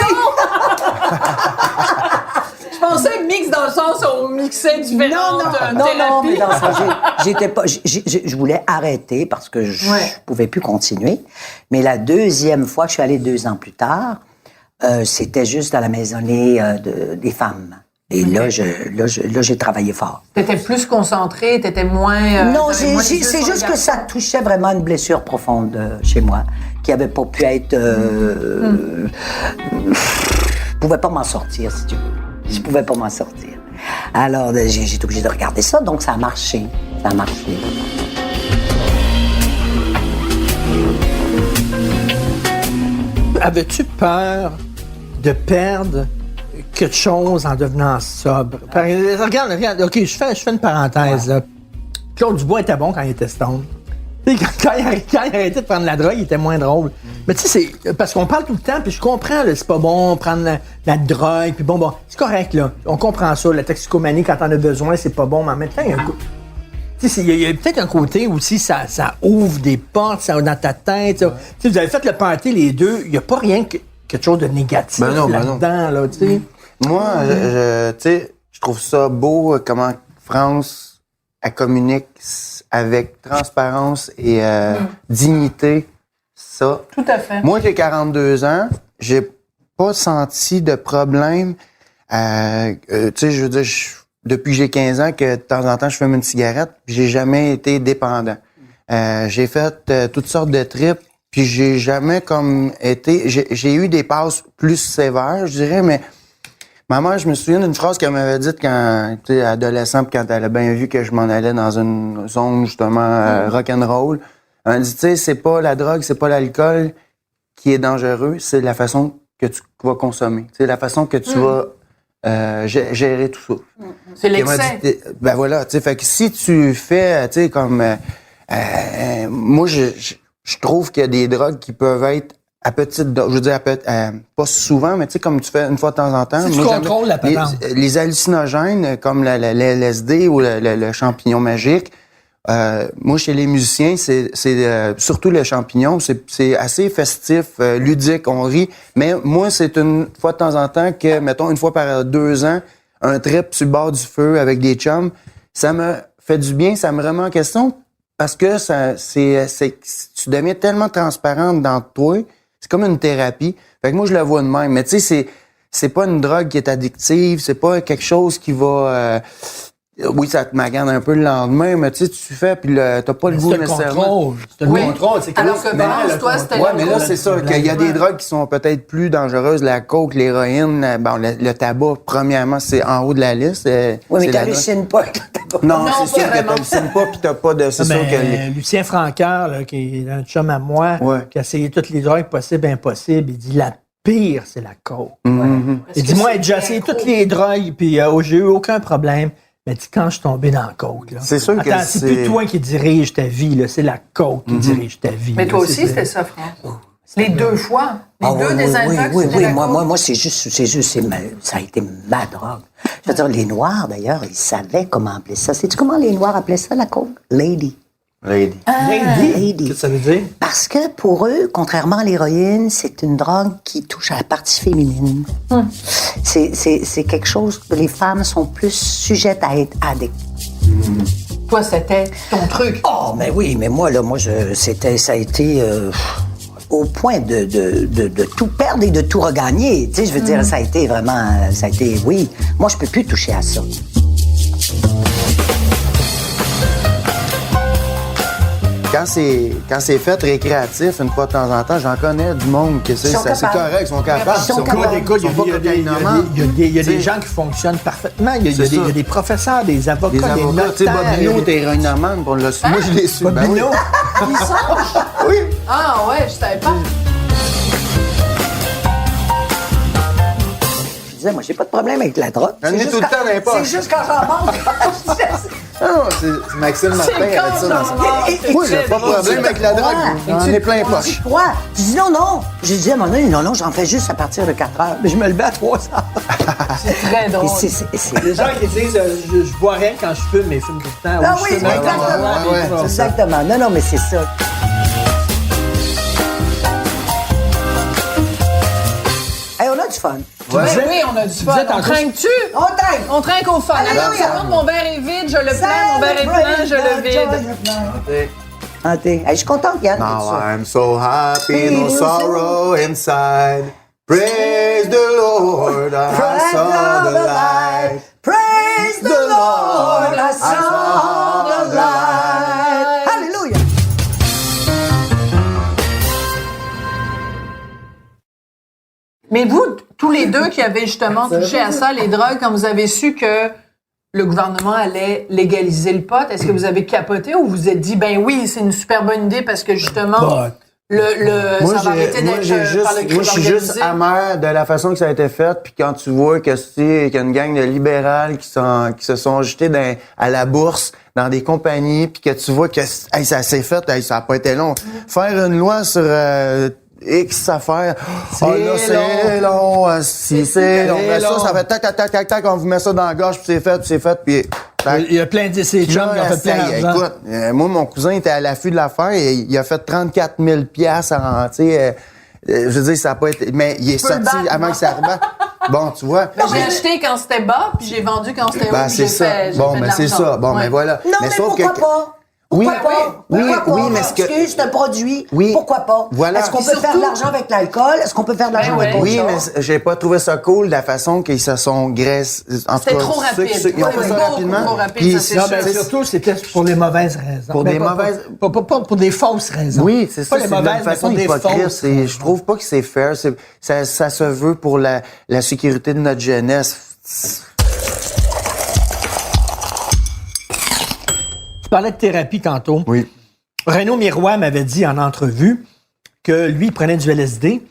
Je pensais mix dans le sens où on mixait différentes Non, mais thérapies. dans ça, j'étais pas, je voulais arrêter parce que je pouvais plus continuer. Mais la deuxième fois que je suis allée 2 ans plus tard, c'était juste dans la maisonnée des femmes. Et là, j'ai travaillé fort. T'étais plus concentrée, t'étais moins... Non, t'avais moins les yeux c'est sur juste le que ça touchait vraiment une blessure profonde chez moi, qui avait pas pu être... Je pouvais pas m'en sortir, si tu veux. Je pouvais pas m'en sortir. Alors, j'ai été obligée de regarder ça, donc ça a marché. Ça a marché. Avais-tu peur de perdre quelque chose en devenant sobre? Regarde, OK, je fais une parenthèse. Là. Claude Dubois était bon quand il était stone. Quand il arrêtait de prendre la drogue, il était moins drôle. Mais tu sais, c'est parce qu'on parle tout le temps, puis je comprends, là, c'est pas bon prendre la drogue, puis bon, c'est correct, là. On comprend ça, la toxicomanie, quand t'en as besoin, c'est pas bon, mais en même temps, Tu sais, il y a peut-être un côté aussi, ça ouvre des portes, ça dans ta tête. Tu sais, vous avez fait le party, les deux. Il n'y a pas rien quelque chose de négatif là-dedans, là, tu sais. Moi, tu sais, je trouve ça beau comment France, elle communique avec transparence et dignité. Ça. Tout à fait. Moi, j'ai 42 ans, j'ai pas senti de problème. Tu sais, je veux dire, depuis que j'ai 15 ans, que de temps en temps, je fume une cigarette, puis j'ai jamais été dépendant. J'ai fait toutes sortes de trips, puis j'ai jamais comme été... J'ai eu des passes plus sévères, je dirais, mais ma mère, je me souviens d'une phrase qu'elle m'avait dite quand j'étais adolescent, puis quand elle a bien vu que je m'en allais dans une zone, justement, rock'n'roll. Elle m'a dit, tu sais, c'est pas la drogue, c'est pas l'alcool qui est dangereux, c'est la façon que tu vas consommer. C'est la façon que tu vas gérer tout ça. C'est l'excès. Ben voilà, tu sais, fait que si tu fais, tu sais, comme... moi, je trouve qu'il y a des drogues qui peuvent être à petite dose. Je veux dire, pas souvent, mais tu sais, comme tu fais une fois de temps en temps. Si tu contrôles la patente. Les hallucinogènes, comme le LSD ou le champignon magique, moi, chez les musiciens, c'est surtout le champignon, c'est assez festif, ludique, on rit. Mais moi, c'est une fois de temps en temps que, mettons, une fois par 2 ans, un trip sur le bord du feu avec des chums, ça me fait du bien, ça me remet en question parce que tu deviens tellement transparente dans toi, c'est comme une thérapie. Fait que moi, je la vois de même. Mais tu sais, c'est pas une drogue qui est addictive, c'est pas quelque chose qui va... oui, ça te magane un peu le lendemain, mais tu sais, tu fais, puis t'as pas le goût nécessairement. C'est le contrôle. C'est alors que France, toi, c'était ouais, mais là, c'est ça, qu'il y a des drogues qui sont peut-être plus dangereuses. La coke, l'héroïne, le tabac, premièrement, c'est en haut de la liste. Oui, mais t'hallucines pas avec le tabac. Non, c'est sûr que t'hallucines pas, puis t'as pas de... C'est sûr que... Lucien Francaire, là, qui est un chum à moi, qui a essayé toutes les drogues possibles et impossibles, il dit la pire, c'est la coke. Mm-hmm. Il dit, moi, j'ai essayé toutes les drogues, puis j'ai eu aucun problème. Mais quand je suis tombé dans la coke, là. C'est sûr que c'est plus toi qui dirige ta vie, là. C'est la coke qui dirige ta vie. Mais toi aussi, c'était ça, France. Les 2 fois. Les deux désinfects. Oui. Moi, c'est juste, ça a été ma drogue. Je veux dire, les Noirs, d'ailleurs, ils savaient comment appeler ça. Sais-tu comment les Noirs appelaient ça, la coke? Lady. Lady. Qu'est-ce que ça veut dire? Parce que pour eux, contrairement à l'héroïne, c'est une drogue qui touche à la partie féminine. C'est quelque chose que les femmes sont plus sujettes à être addictes. Toi, c'était ton truc. Oh, mais oui, mais moi, ça a été au point de tout perdre et de tout regagner. Tu sais, je veux dire, ça a été vraiment, oui. Moi, je peux plus toucher à ça. Quand c'est fait récréatif, une fois de temps en temps, j'en connais du monde que c'est correct, ils sont capables. Il y a des gens qui fonctionnent parfaitement. Il y a des professeurs, des avocats, des notaires. Tu sais, Bobino, t'es héroïnomane pour le suivre. Moi, je l'ai su. Bobino? Oui. Ah ouais, je savais pas. Je disais, moi, j'ai pas de problème avec la drogue. J'en ai tout le temps dans les poches. C'est juste quand j'en manque. Non, c'est Maxime Martin qui avait dit ça dans sa... Moi, j'ai pas de problème avec la drogue. J'en ai plein les poches. Pourquoi? Je dis non. Je dis à mon ami, non, j'en fais juste à partir de 4 heures. Mais je me levais à 3 heures. C'est très drôle. Les gens qui disent, je bois rien quand je fume, mais je fume tout le temps. Ah oui, exactement. Exactement. Non, mais c'est ça. Hey, on a du fun. Oui, on a du fun. On trinque-tu? On trinque. On trinque au fun. Alors, mon verre est vide, je le plains. Mon verre est plein, je le vide. Hey, je suis contente, Yann. Now I'm so happy, no sorrow inside. Praise the Lord, I saw the light. Praise the Lord, I saw the light. Alléluia. Mais vous, tous les deux qui avez justement touché à ça, les drogues, quand vous avez su que le gouvernement allait légaliser le pot, est-ce que vous avez capoté ou vous vous êtes dit, ben oui, c'est une super bonne idée parce que justement, ça va arrêter d'être par le crime Moi, je suis juste organisé? amer de la façon que ça a été fait, puis quand tu vois qu'il y a une gang de libérales qui se sont jetés à la bourse dans des compagnies, puis que tu vois que ça s'est fait, ça n'a pas été long. Faire une loi sur... X affaires. C'est long. Si c'est long. Ça fait tac, on vous met ça dans la gorge, puis c'est fait, puis spectacle. Il y a plein de ces chums qui ont fait plein d'argent. Écoute, moi, mon cousin était à l'affût de l'affaire et il a fait 34 000 piastres en, tu sais, je veux dire, ça n'a pas été, mais il est sorti avant que ça rebatte. Bon, tu vois. J'ai acheté quand c'était bas, puis j'ai vendu quand c'était haut. Ben, puis c'est ça. Bon, fait de ben, c'est l'argent. ça. Bon, Ouais. ben, voilà. Non, mais sauf pourquoi que, pas? Oui, Pourquoi pas? oui, Pourquoi oui, pas? mais ce que- Parce que c'est un produit. Oui. Pourquoi pas? Voilà. Est-ce qu'on Puis peut faire de l'argent avec l'alcool? Est-ce qu'on peut faire de l'argent avec autre oui, chose? mais j'ai pas trouvé ça cool de la façon qu'ils se sont graissés. C'était trop rapide. Ils ont fait ça Beaucoup rapidement. trop rapide, Puis ça, c'est Non, sûr. ben, surtout, c'était pour les mauvaises raisons. Pour Ben, des mauvaises- Pas pour des fausses raisons. Oui, c'est ça. Pas les C'est de mauvaises, une mais façon pour des hypocrite. fausses. Je trouve pas que c'est fair. Ça se veut pour la sécurité de notre jeunesse. Tu parlais de thérapie tantôt. Oui. Renaud Miroir m'avait dit en entrevue que lui, il prenait du LSD,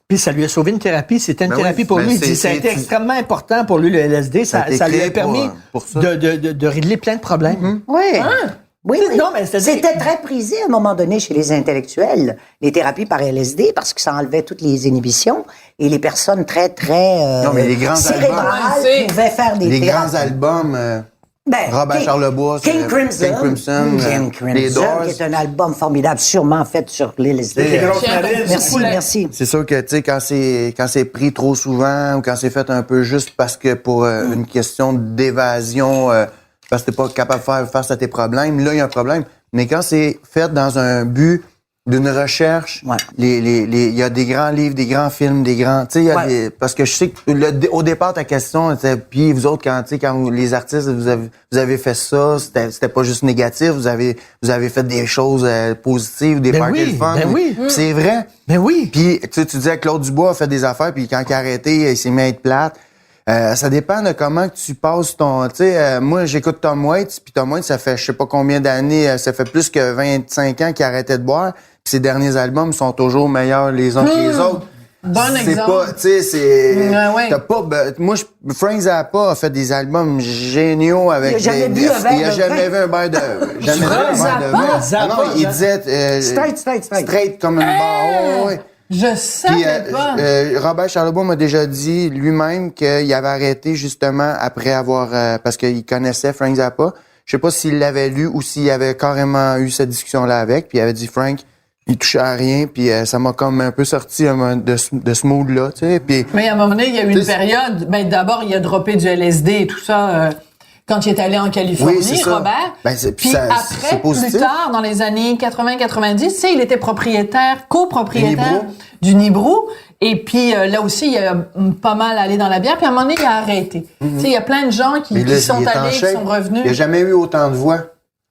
puis ça lui a sauvé une thérapie. C'était une Ben thérapie oui, pour ben lui. Il dit c'est- ça a été c'est- extrêmement important pour lui, le LSD. Ça a été Ça lui a créé permis pour ça. de régler plein de problèmes. Oui. Oui, oui. Non, mais c'est-à-dire- C'était très prisé à un moment donné chez les intellectuels, les thérapies par LSD, parce que ça enlevait toutes les inhibitions et les personnes très, très Non, mais les grands cérébrales albums. pouvaient faire des Les thérapies. grands albums, Robert King- Charlebois, King Crimson. King Crimson, les Doors. qui est un album formidable, sûrement fait sur l'LSD. Les grosses Tiens, narines, Merci, poulet. merci. C'est sûr que, tu sais, quand c'est pris trop souvent ou quand c'est fait un peu juste parce que pour une question d'évasion, parce que t'es pas capable de faire face à tes problèmes, là, il y a un problème. Mais quand c'est fait dans un but d'une recherche, Ouais. il y a des grands livres, des grands films, des grands, tu sais, il y a Ouais. parce que je sais que au départ, ta question était, puis vous autres, quand, tu sais, les artistes, vous avez fait ça, c'était pas juste négatif, vous avez fait des choses positives, des Ben parties oui, de fun. ben oui. Puis c'est vrai. Ben oui. Puis tu disais que Claude Dubois a fait des affaires, puis quand il a arrêté, il s'est mis à être plate. Ça dépend de comment que tu passes ton... Tu sais, moi, j'écoute Tom Waits, puis Tom Waits, ça fait je sais pas combien d'années, ça fait plus que 25 ans qu'il a arrêté de boire, puis ses derniers albums sont toujours meilleurs les uns que les autres. Bon C'est exemple. pas, tu sais, c'est... Ouais. T'as pas... Frank Zappa a fait des albums géniaux avec Il a jamais des... bu un verre Il a de jamais vin. vu un verre de... Jamais vu un verre de Zappa? vin. Zappa, Non, il disait... Straight. Straight comme une barre. Ouais. Je Puis, savais pas. Robert Charlebois m'a déjà dit lui-même qu'il avait arrêté justement après avoir... parce qu'il connaissait Frank Zappa. Je sais pas s'il l'avait lu ou s'il avait carrément eu cette discussion-là avec. Puis il avait dit, Frank, il touchait à rien. Puis ça m'a comme un peu sorti de ce mood-là, tu sais. Puis Mais à un moment donné, il y a eu une C'est- période. Ben, d'abord, il a droppé du LSD et tout ça quand il est allé en Californie, Oui, c'est ça. Robert. Ben, c'est- Puis ça- après, c'est positif. plus tard, dans les années 80-90, tu sais, il était copropriétaire Nibro. du Nibro. Et puis là aussi, il a pas mal allé dans la bière. Puis à un moment donné, il a arrêté. Tu sais, il y a plein de gens qui mais là, sont il est en allés, qui shape. sont revenus. Il a jamais eu autant de voix.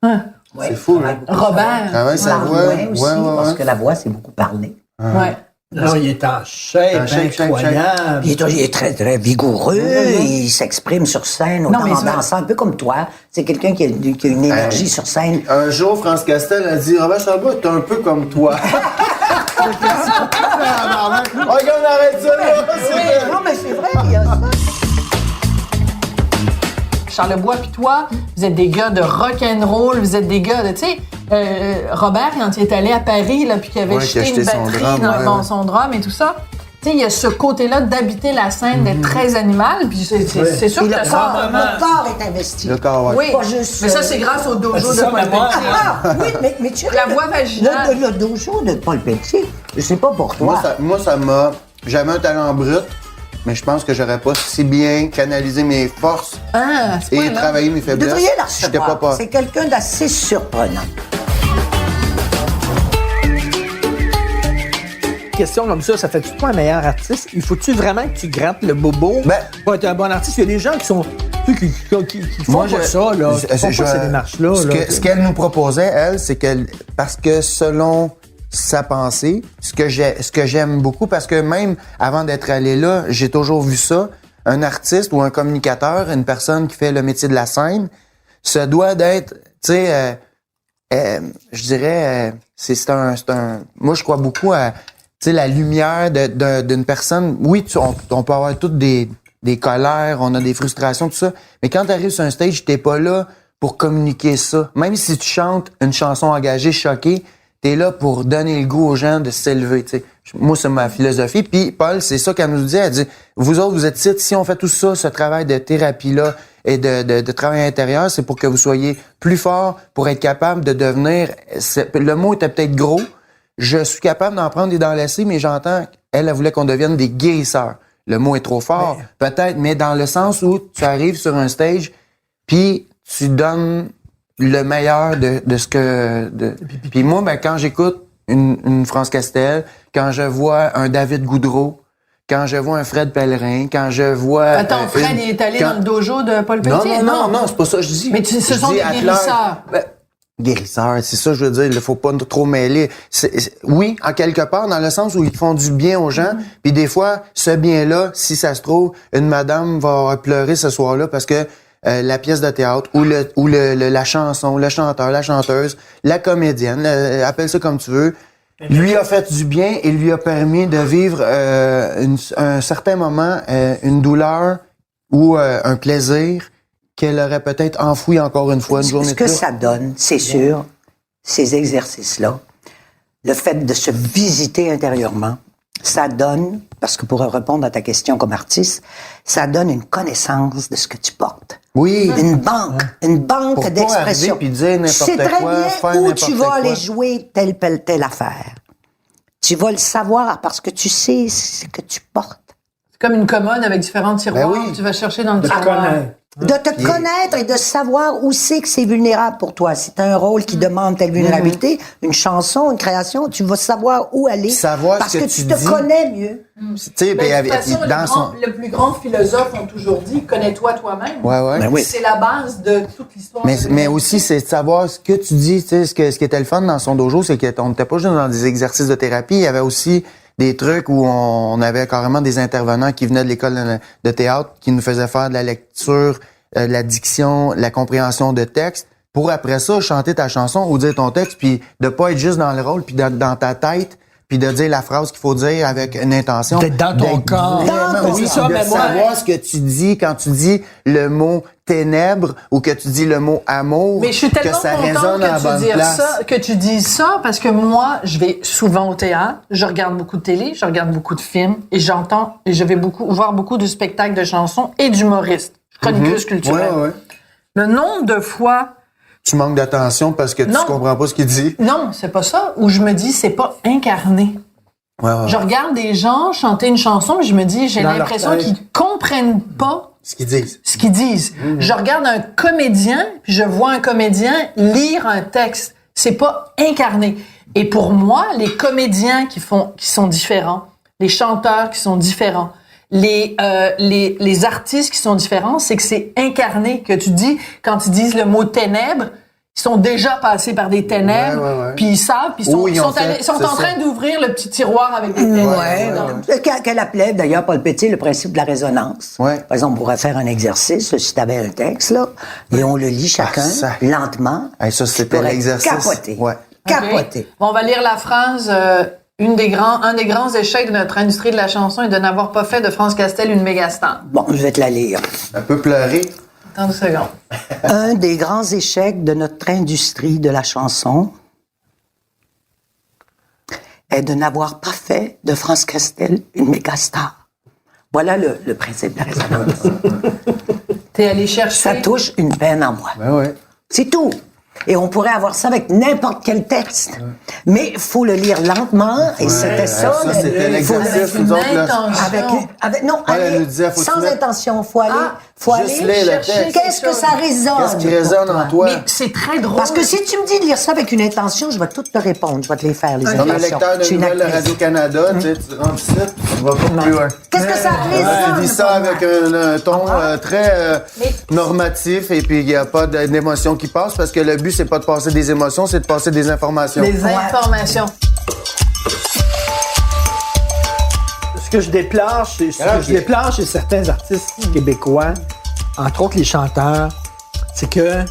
Hein. C'est fou, là. Robert. Travaille sa Parle voix. moins aussi, Ouais. parce que la voix, c'est beaucoup parlé. Ouais. Non, il est en shape, En shape, incroyable. Il est très, très vigoureux. Il s'exprime sur scène, autant mais en c'est vrai. dansant, un peu comme toi. C'est quelqu'un qui a une énergie sur scène. Un jour, France Castel a dit, Robert Charlebois, t'es un peu comme toi. Regarde, on arrête ça, là. Non, mais c'est vrai, il y a ça. Charlebois puis toi, vous êtes des gars de rock and roll, vous êtes des gars de, tu sais, Robert quand il est allé à Paris là puis qu'il avait Ouais, qu'il a jeté une acheté son batterie drum, dans ouais. son drum et tout ça. Tu sais, il y a ce côté-là d'habiter la scène, d'être très animal, puis c'est sûr Et que le ça. corps est investi. Le corps, ouais. Oui, Pas juste, mais ça c'est grâce au dojo c'est de ça, Paul mais moi- Pelletier. Ah, oui, mais tu La voix vaginale. Le dojo de Paul Pelletier, je sais pas pour toi. Moi, ça m'a... J'avais un talent brut, mais je pense que j'aurais pas si bien canalisé mes forces Ah, c'est et pas là. travaillé mes Vous faiblesses. devriez la J'étais recevoir. pas... C'est quelqu'un d'assez surprenant. Question comme ça fait-tu toi un meilleur artiste? Il faut-tu vraiment que tu grattes le bobo Ben- pour être un bon artiste? Il y a des gens qui sont qui font pas ça, là. Qui font pas ces démarches-là. Ce là. qu'elle nous proposait, elle, c'est qu'elle... Parce que selon sa pensée, ce que j'aime beaucoup, parce que même avant d'être allé là, j'ai toujours vu ça, un artiste ou un communicateur, une personne qui fait le métier de la scène, se doit d'être, tu sais, je dirais, c'est un... Moi, je crois beaucoup à, tu sais, la lumière d'une personne. Oui, on peut avoir toutes des colères, on a des frustrations, tout ça. Mais quand tu arrives sur un stage, t'es pas là pour communiquer ça. Même si tu chantes une chanson engagée, choquée, t'es là pour donner le goût aux gens de s'élever, tu sais. Moi, c'est ma philosophie. Puis Paul, c'est ça qu'elle nous dit. Elle dit, vous autres, vous êtes ici, si on fait tout ça, ce travail de thérapie-là, et de travail intérieur, c'est pour que vous soyez plus fort, pour être capable de devenir... Le mot était peut-être gros. Je suis capable d'en prendre et d'en laisser, mais j'entends qu'elle voulait qu'on devienne des guérisseurs. Le mot est trop fort, peut-être, mais dans le sens où tu arrives sur un stage, puis tu donnes le meilleur de ce que... Puis moi, ben, quand j'écoute une France Castel, quand je vois un David Goudreau, quand je vois un Fred Pellerin, quand je vois... Attends, Fred, il est allé dans le dojo de Paul Petit? Non, c'est pas ça que je dis. Mais ce sont des guérisseurs. Guérisseurs, c'est ça, je veux dire, il faut pas trop mêler. Oui, en quelque part, dans le sens où ils font du bien aux gens, puis des fois, ce bien-là, si ça se trouve, une madame va pleurer ce soir-là parce que la pièce de théâtre ou la chanson, le chanteur, la chanteuse, la comédienne, appelle ça comme tu veux, lui a fait du bien et lui a permis de vivre un certain moment, une douleur ou un plaisir qu'elle aurait peut-être enfoui encore une fois une journée de plus. Ce que ça donne, c'est sûr, ces exercices-là, le fait de se visiter intérieurement, ça donne, parce que pour répondre à ta question comme artiste, ça donne une connaissance de ce que tu portes. Oui. Une banque d'expression. Puis dire Tu sais n'importe très quoi, bien faire où tu vas n'importe aller quoi. jouer telle affaire. Tu vas le savoir parce que tu sais ce que tu portes. C'est comme une commode avec différents tiroirs Ben oui. que tu vas chercher dans le tiroir. De te connaître et de savoir où c'est que c'est vulnérable pour toi. Si tu as un rôle qui demande telle vulnérabilité, une chanson, une création, tu vas savoir où aller Savoir parce ce que que tu tu te dis. connais mieux. Tu sais, Mais de toute façon, dans son... le plus grand philosophe ont toujours dit « Connais-toi toi-même ». Ouais. Ben oui. C'est la base de toute l'histoire. Mais aussi, c'est de savoir ce que tu dis. Tu sais, ce qui était le fun dans son dojo, c'est qu'on n'était pas juste dans des exercices de thérapie. Il y avait aussi des trucs où on avait carrément des intervenants qui venaient de l'école de théâtre, qui nous faisaient faire de la lecture, de la diction, la compréhension de texte, pour après ça, chanter ta chanson ou dire ton texte, puis de pas être juste dans le rôle, puis dans ta tête, puis de dire la phrase qu'il faut dire avec une intention. D'être dans ton corps. Vraiment, oui, C'est ça, de mais moi- savoir ce que tu dis quand tu dis le mot ténèbres ou que tu dis le mot amour, Mais je suis que tellement ça contente résonne à la bonne place. que tu dises ça, parce que moi, je vais souvent au théâtre, je regarde beaucoup de télé, je regarde beaucoup de films, et je vais voir beaucoup de spectacles de chansons et d'humoristes, chroniqueuses culturelles. Ouais. Le nombre de fois, Tu manques d'attention parce que Non. tu comprends pas ce qu'il dit. non, c'est pas ça, où je me dis, c'est pas incarné. Ouais. Je regarde des gens chanter une chanson, et je me dis, j'ai Dans leur l'impression tête. qu'ils comprennent pas Ce qu'ils disent. ce qu'ils disent. Je regarde un comédien, puis je vois un comédien lire un texte. C'est pas incarné. Et pour moi, les comédiens qui sont différents, les chanteurs qui sont différents, les artistes qui sont différents, c'est que c'est incarné, que tu dis, quand ils disent le mot ténèbres, ils sont déjà passés par des ténèbres, Ouais. puis ils savent, puis ils sont, Oui, ils sont, en fait, ils sont c'est en train d'ouvrir le petit tiroir avec des ténèbres. Qu'elle appelait d'ailleurs Paul Petit le principe de la résonance. Ouais. Par exemple, on pourrait faire un exercice, si tu avais un texte, là, et on le lit chacun, ça. lentement. Hey, ça, Tu c'était pourrais l'exercice. Capoter. Ouais. Capoter. Bon, on va lire la phrase. Un des grands échecs de notre industrie de la chanson est de n'avoir pas fait de France Castel une méga star. Bon, je vais te la lire. Un peu pleurer. Attends 2 secondes. Un des grands échecs de notre industrie de la chanson est de n'avoir pas fait de France Castel une méga star. Voilà le principe de la résonance. T'es allé chercher. Ça touche une peine en moi. Ouais. C'est tout. Et on pourrait avoir ça avec n'importe quel texte. Mais il faut le lire lentement, et c'était ça. Ça, c'était faut le- l'exercice, une nous autres, là. intention. non, elle aller nous disait, faut sans te mettre- intention. Faut aller, juste lire le chercher texte. Qu'est-ce que ça résonne? Qu'est-ce qui résonne en toi? Mais c'est très drôle. Parce que si tu me dis de lire ça avec une intention, je vais tout te répondre. Je vais te les faire, les Comme intentions. un lecteur Je de suis une nouvelles de actrice. Radio-Canada, tu sais, tu rentres ici, tu vas pas plus loin. Qu'est-ce que ça résonne? Tu dis ça pour avec moi? un ton très normatif et puis il n'y a pas d'émotion qui passe parce que le but, c'est pas de passer des émotions, c'est de passer des informations. Des informations. Ce que je déplore chez certains artistes québécois, entre autres les chanteurs, c'est que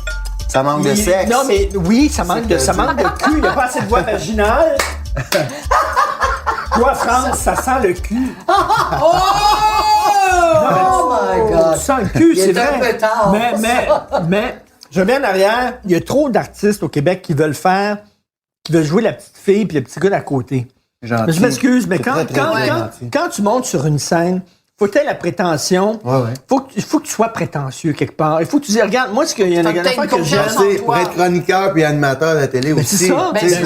Ça manque de sexe. Non, mais oui, ça manque de cul. Il n'y a pas assez de voix vaginale. Toi, France, ça sent le cul. Oh my God! Tu sens le cul, c'est Il est un vrai. peu tard. Mais, je viens en arrière, il y a trop d'artistes au Québec qui veulent jouer la petite fille puis le petit gars d'à côté. Gentil. Mais je m'excuse, mais C'est quand très, très, très gentil. tu montes sur une scène, faut que tu aies la prétention. Ouais. Faut que tu sois prétentieux quelque part. Il faut que tu dises, regarde, moi, il y a une affaire que j'aime. Pour être chroniqueur puis animateur de la télé aussi. c'est ça. Tu sais,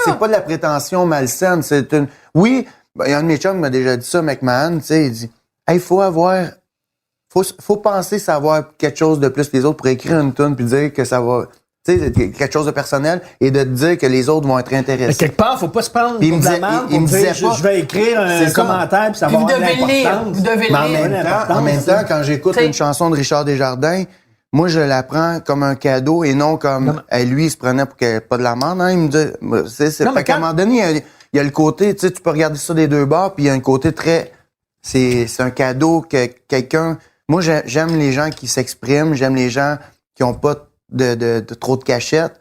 c'est pas de la prétention malsaine. C'est une. Oui, il y a un de mes chums qui m'a déjà dit ça, McMahon. Tu sais, il dit, hey, faut penser savoir quelque chose de plus que les autres pour écrire une tune puis dire que ça va. Tu sais, quelque chose de personnel et de te dire que les autres vont être Mais intéressés. quelque part, faut pas se prendre Puis pour de la merde pour dire, je vais écrire un commentaire puis ça va Puis vous avoir de devez le lire. l'importance. Vous devez Mais le lire. en même temps, quand j'écoute T'sais. une chanson de Richard Desjardins, moi, je la prends comme un cadeau et non comme hey, lui, il se prenait pour qu'il n'y ait pas de la merde. Hein, il me dit, c'est Non, mais fait qu'à un moment donné, il y a le côté, tu sais, tu peux regarder ça des deux bords, puis il y a un côté très, c'est un cadeau que quelqu'un. Moi, j'aime les gens qui s'expriment, j'aime les gens qui ont pas de trop de cachette.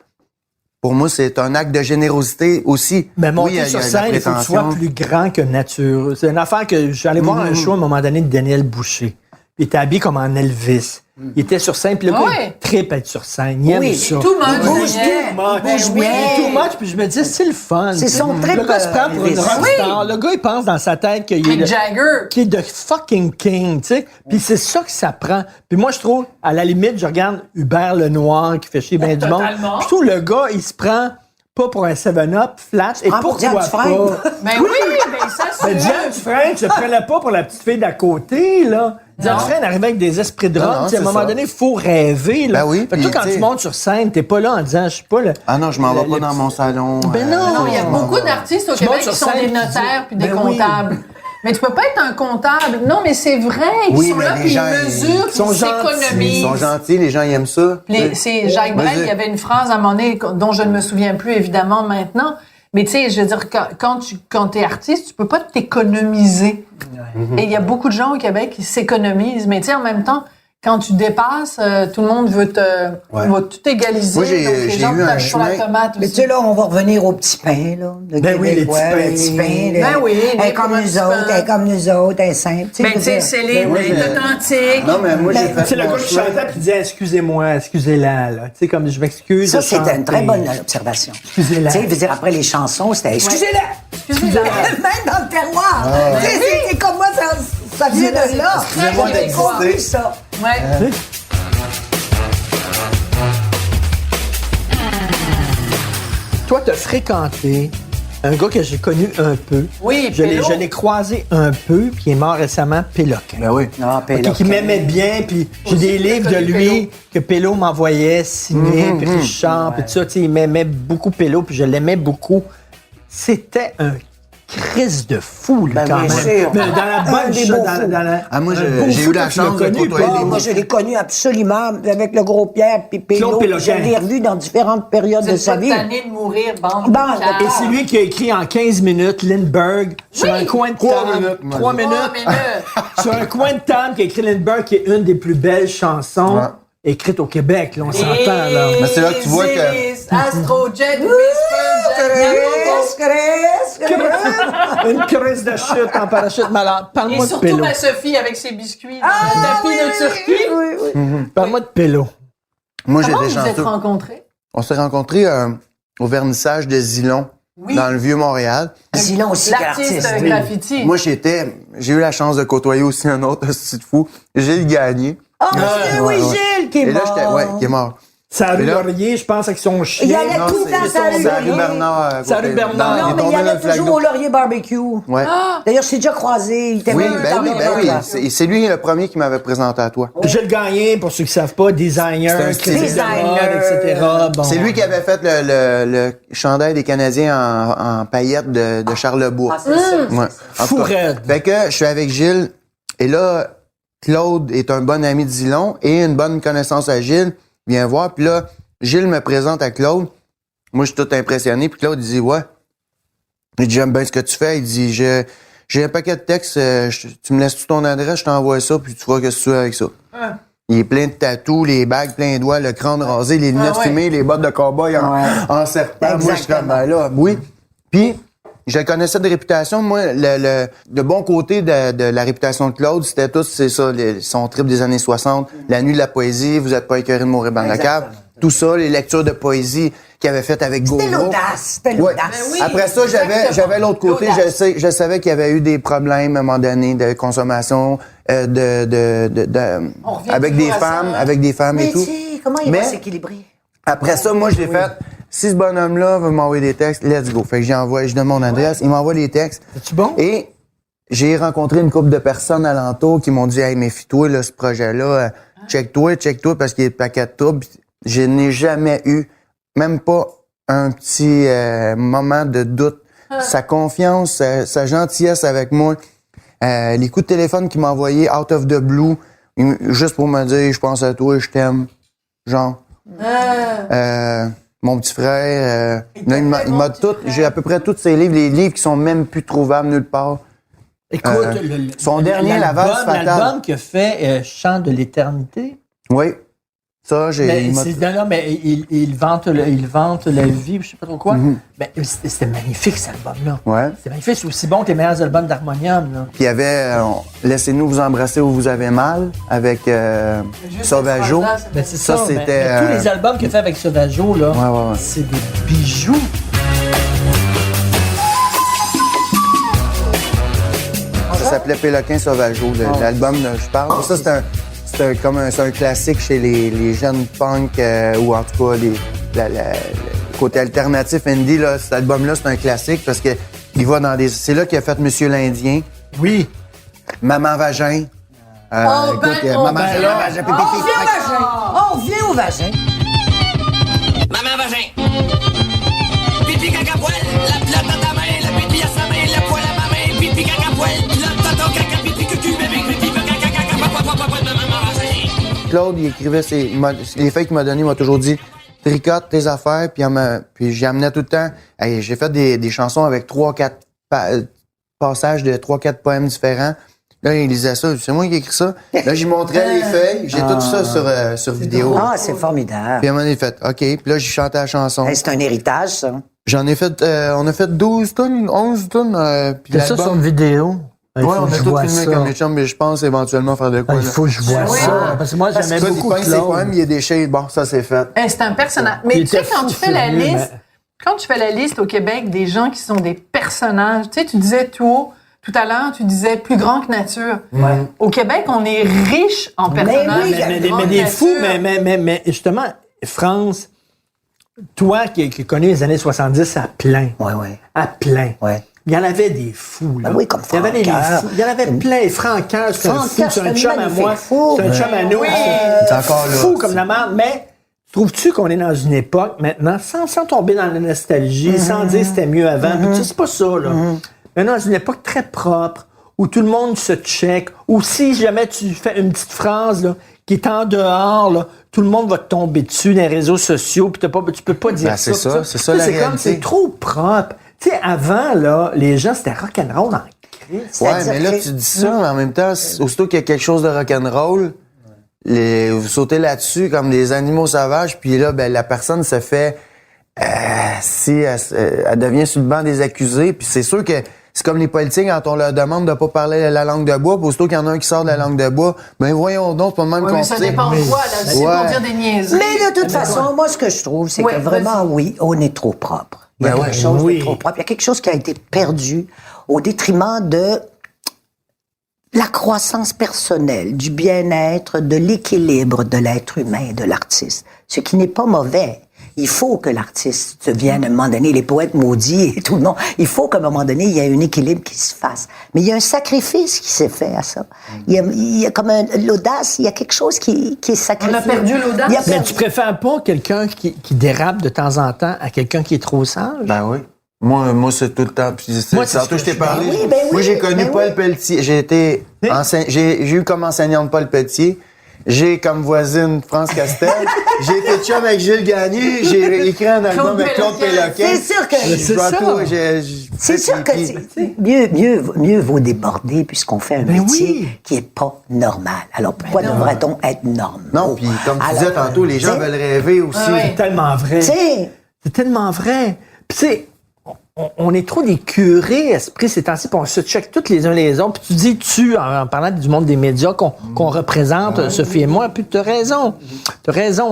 Pour moi, c'est un acte de générosité aussi. Mais monter il y a sur de la scène, il faut que tu sois prétention. plus grand que nature. C'est une affaire que j'allais voir un show à un moment donné de Daniel Boucher. Il était habillé comme en Elvis. Il était sur scène, puis le gars, il trippe être sur scène. Il aime ça. Tout le monde Il bouge Daniel. bien. Il bouge bien. Il est too much, puis je me dis, c'est le fun. C'est son trip, Le gars se prend pour une Elvis. rockstar. Le gars, il pense dans sa tête qu'il est Mick Jagger. qui est de fucking king, tu sais. Puis c'est ça que ça prend. Puis moi, je trouve, à la limite, je regarde Hubert Lenoir qui fait chier bien du monde. Totalement. Je trouve le gars, il se prend pas pour un 7-Up flat. Et prends pour pourquoi Diane Dufresne. pas? Ben oui, ben ça, Mais c'est... Diane Dufresne, je prenais pas pour la petite fille d'à côté, là. Diane Dufresne arrivait avec des esprits de Non, rock. non, Tu sais, à un c'est moment ça. donné, il faut rêver, là. Ben oui, Fait que toi, puis, quand tu tu sais- montes sur scène, t'es pas là en disant, je suis pas le... Ah non, je m'en vais pas dans mon salon. Ben non. Non, il y a beaucoup d'artistes au Tu montes Québec sur qui sont scène, des tu dis- notaires puis des Ben oui. comptables. Mais tu peux pas être un comptable. Non, mais c'est vrai. Ils Oui, sont mais là, les puis ils gens, mesurent, ils sont puis ils gentils. s'économisent. Ils sont gentils, les gens ils aiment ça. C'est Jacques Moi, Brel, je- il y avait une phrase à un moment donné dont je ne me souviens plus évidemment maintenant. Mais tu sais, je veux dire, quand t'es artiste, tu peux pas t'économiser. Et il y a beaucoup de gens au Québec qui s'économisent. Mais tu sais, en même temps, quand tu dépasses, tout le monde veut tout égaliser. Moi, j'ai- donc les j'ai gens eu te un tapent sur la chemin- tomate Mais aussi. tu sais, là, on va revenir aux petits pains, là. Ben oui, les Québécois, petits pains. là. Ben oui, Elle est les comme nous petits autres, pains. elle est comme nous autres, elle est simple. Ben, tu je veux sais, dire. Céline moi, est j'ai- authentique. Non, mais moi, j'ai fait C'est le mon gars qui chemin. chantait puis il disait, excusez-moi, excusez-la, là. Tu sais, comme je m'excuse. Ça, de c'est chanter. une très bonne observation. Excusez-la. Tu sais, je veux dire, après les chansons, c'était excusez-la! Excusez-la. Même dans le terroir! Tu sais, c'est comme moi, ça vient de là. Excusez-moi J'ai d'exister. compris ça. Ouais. Toi, t'as fréquenté un gars que j'ai connu un peu. Oui, Je l'ai- Pélo. je l'ai croisé un peu, puis il est mort récemment, Péloquin. Ben oui. Ah, Ok, qui m'aimait bien, puis j'ai Aussi, des j'ai livres de connu lui que Pélo m'envoyait signer, puis Richard, puis tout ça. Tu sais, il m'aimait beaucoup, Pélo, puis je l'aimais beaucoup. C'était un crise de fou, lui, Ben, quand bien même. sûr. Mais dans la Un bonne des chose, beaux fous. Ah, moi, un j'ai beau eu fou, la toi, tu l'as chance de connu, côtoyer toi. Ah, moi, je l'ai connu absolument avec le gros Pierre puis Pélo. Claude Péloquin. Je l'ai revu dans différentes périodes de Vous sa êtes vie. pas tanné de mourir, bande. Bon, de Et c'est lui qui a écrit en 15 minutes Lindbergh sur un coin de 3 table. minutes, moi, 3 j'ai- minutes. 3 minutes. Sur un coin de table qui a écrit Lindbergh, qui est une des plus belles chansons Ouais. écrites au Québec. Là, on s'entend, là. Mais c'est là que tu vois que- Isis, Astrojet, Whisper, Une crise de chute en parachute malade. Et Parle-moi de surtout Pélo. ma Sophie avec ses biscuits. Tapis de Turquie. Parle-moi de Pélo. Moi, Comment j'étais vous êtes chanceux. rencontrés? On s'est rencontrés au vernissage de Zilon, Oui. dans le Vieux-Montréal. Zilon aussi, L'artiste l'artiste. graffiti. Moi, j'ai eu la chance de côtoyer aussi un autre petit fou, Gilles Gagné. Ah, oui, Ouais, ouais. Gilles qui est Et là, mort. qui est mort. Ça rue Et là- Laurier, je pense, avec son chien. Il allait Non, tout le temps c'est à la rue c'est la rue Laurier. Bernard. C'est la rue Bernard. Non, est mais il tombé allait dans le flag toujours d'eau. au Laurier Barbecue. Ouais. D'ailleurs, je t'ai déjà croisé. Il était Oui, venu ben dans oui, le ben oui. là. C'est lui le premier qui m'avait présenté à toi. Gilles Gagné, pour ceux qui ne savent pas, designer, C'est un critique de designer. mode, etc. Bon. C'est lui qui avait fait le chandail des Canadiens en paillettes de Charlebourg. Ah, c'est ça. Ouais. En Fou tout cas, raide. Fait que je suis avec Gilles et là, Claude est un bon ami de Zilon et une bonne connaissance à Gilles. Viens voir. Puis là, Gilles me présente à Claude. Moi, je suis tout impressionné. Puis Claude, il dit, ouais. Il dit, j'aime bien ce que tu fais. Il dit, j'ai un paquet de textes. Tu me laisses-tu ton adresse? Je t'envoie ça. Puis tu vois ce que tu fais avec ça. Il est plein de tatous, les bagues plein de doigts, le crâne rasé, les lunettes ouais. fumées, les bottes de cow-boy en serpent. Moi, je suis comme, ben là, oui. Puis, je le connaissais de réputation. Moi, le bon côté de la réputation de Claude, c'est ça, son trip des années 60, la nuit de la poésie, vous êtes pas écœuré de mourir dans la cave. tout ça, les lectures de poésie qu'il avait faites avec Gauvreau. C'était l'audace, c'était l'audace. Ben oui. Après ça, j'avais l'autre côté. L'audace. Je savais qu'il y avait eu des problèmes à un moment donné de consommation On revient avec toujours des à femmes, ça. avec des femmes Mais et tout. tu sais, comment il va s'équilibrer? Après ça, moi, je l'ai fait. Si ce bonhomme-là veut m'envoyer des textes, let's go. Fait que je donne mon adresse, il m'envoie les textes. C'est-tu bon? Et j'ai rencontré une couple de personnes alentour qui m'ont dit, hey, méfie-toi, là, ce projet-là, check-toi, parce qu'il y a des paquets de troubles. Je n'ai jamais eu, même pas un petit moment de doute. Sa confiance, sa gentillesse avec moi, les coups de téléphone qu'il m'a envoyés out of the blue, juste pour me dire, je pense à toi, je t'aime. Genre. Mon petit frère, là, il m'a tout, j'ai à peu près tous ses livres, les livres qui sont même plus trouvables nulle part. Écoute, son dernier, La valse fatale. L'album qu'il a fait, Chant de l'éternité. Oui. Ça, Il vante la vie, je sais pas trop quoi. Ben, c'était magnifique, cet album-là. Ouais. C'est magnifique, c'est aussi bon que les meilleurs albums d'Harmonium, là. Puis il y avait Laissez-nous vous embrasser où vous avez mal avec Sauvageau. Ben, c'est Ça, ça. c'était, mais tous les albums qu'il a fait avec Sauvageau, là, Ouais. c'est des bijoux. Ça s'appelait Péloquin Sauvageau, l'album dont je parle. Ça, c'est un classique chez les jeunes punk, ou en tout cas le côté alternatif indie. Là, cet album-là, c'est un classique parce que il va dans des. C'est là qu'il a fait Monsieur l'Indien. Oui. Maman Vagin. On Vagin. On vient au vagin. Maman vagin. Pipi caca poil, la plate à ta main, la pipi à sa main, le poil à ma main, pipi caca poil, la tata caca pipi cucu bébé, pipi caca caca papa maman vagin. Claude, il écrivait les feuilles qu'il m'a données, il m'a toujours dit tricote tes affaires, puis j'y amenais tout le temps. Hey, j'ai fait des chansons avec 3-4 passages de 3-4 poèmes différents. Là, il lisait ça. C'est moi qui ai écrit ça. Là, j'y montrais les feuilles. J'ai tout ça sur vidéo. Ah, c'est formidable. Puis à un moment donné, il fait OK. Puis là, j'ai chanté la chanson. Hey, c'est un héritage, ça. J'en ai fait, on a fait 12 tonnes, 11 tonnes. Puis C'est ça sur une vidéo. Il Ouais, faut on que a je tout vois filmé ça. comme les chums, mais je pense éventuellement faire de quoi. Il faut que je vois ça. Parce que moi, j'aimais Ça, il beaucoup peint ses Claude. poèmes, il y a des shades. Bon, ça, c'est fait. C'est un personnage. Mais Il tu sais, était quand fou tu fais la furieux, liste, quand tu fais la liste au Québec des gens qui sont des personnages, tu sais, tu disais tout à l'heure, tu disais plus grand que nature. Au Québec, on est riche en personnages. oui, plus grand Mais que des fous, nature. mais justement, France, toi qui connais les années 70 à plein. Ouais. À plein. Ouais. Il y en avait des fous, là. Ben oui, comme Il y avait des Franck fous. Il y en avait plein. Franck Coeur, c'est un Franck fou, Coeur, c'est un c'est chum un à magnifique moi. fou. C'est un chum à nous. C'est encore là. Fou comme la merde, mais trouves-tu qu'on est dans une époque maintenant, sans tomber dans la nostalgie, sans dire c'était mieux avant, puis tu sais, c'est pas ça, là. Mais dans une époque très propre, où tout le monde se check, où si jamais tu fais une petite phrase, là, qui est en dehors, là, tout le monde va te tomber dessus dans les réseaux sociaux, puis tu peux pas dire Ben, c'est ça. ça, puis c'est ça, la C'est comme, réalité. c'est trop propre. Tu sais, avant, là, les gens, c'était rock'n'roll en crise. Ouais, C'est-à-dire mais là, que- tu dis ça, mais en même temps, aussitôt qu'il y a quelque chose de rock'n'roll, vous sautez là-dessus comme des animaux sauvages, puis là, ben, la personne se fait... elle devient sur le banc des accusés, puis c'est sûr que c'est comme les politiques, quand on leur demande de pas parler la langue de bois, puis aussitôt qu'il y en a un qui sort de la langue de bois, ben voyons donc, c'est pas le même Ouais, mais ça concept. dépend de quoi, là. C'est pour Ouais. dire des niaiseries. Mais de toute façon, moi, ce que je trouve, c'est Ouais, que vraiment, oui, on est trop propre. Il y a Ben quelque ouais, chose oui. de trop propre. Il y a quelque chose qui a été perdu au détriment de la croissance personnelle, du bien-être, de l'équilibre de l'être humain et de l'artiste. Ce qui n'est pas mauvais. Il faut que l'artiste devienne à un moment donné, les poètes maudits et tout le monde. Il faut qu'à un moment donné, il y ait un équilibre qui se fasse. Mais il y a un sacrifice qui s'est fait à ça. Il y a comme l'audace, il y a quelque chose qui est sacrifié. On a perdu l'audace. Il y a Mais perdu- tu préfères pas quelqu'un qui dérape de temps en temps à quelqu'un qui est trop sage? Ben oui. Moi, c'est tout le temps. Puis Moi, c'est tantôt, ce je que t'ai je- parlé. Ben oui, ben Moi, oui, j'ai connu ben Paul oui. Pelletier. J'ai eu comme enseignante Paul Pelletier. J'ai comme voisine France Castel. J'ai été chum avec Gilles Gagné. J'ai écrit un album avec Claude Péloquin. Péloquin. C'est sûr que- Je C'est dois ça. tout- C'est sûr que mieux vaut déborder puisqu'on fait un métier qui est pas normal. Alors pourquoi devrait-on être normal? Non, puis comme tu Alors, disais tantôt, les gens tu sais, veulent rêver aussi. Ah ouais. C'est tellement vrai. tu sais, C'est tellement vrai. Puis tu sais, on est trop des curés, esprit, ces temps-ci, puis on se check tous les uns les autres. Puis tu dis, en parlant du monde des médias qu'on représente, Sophie et moi, puis t'as raison,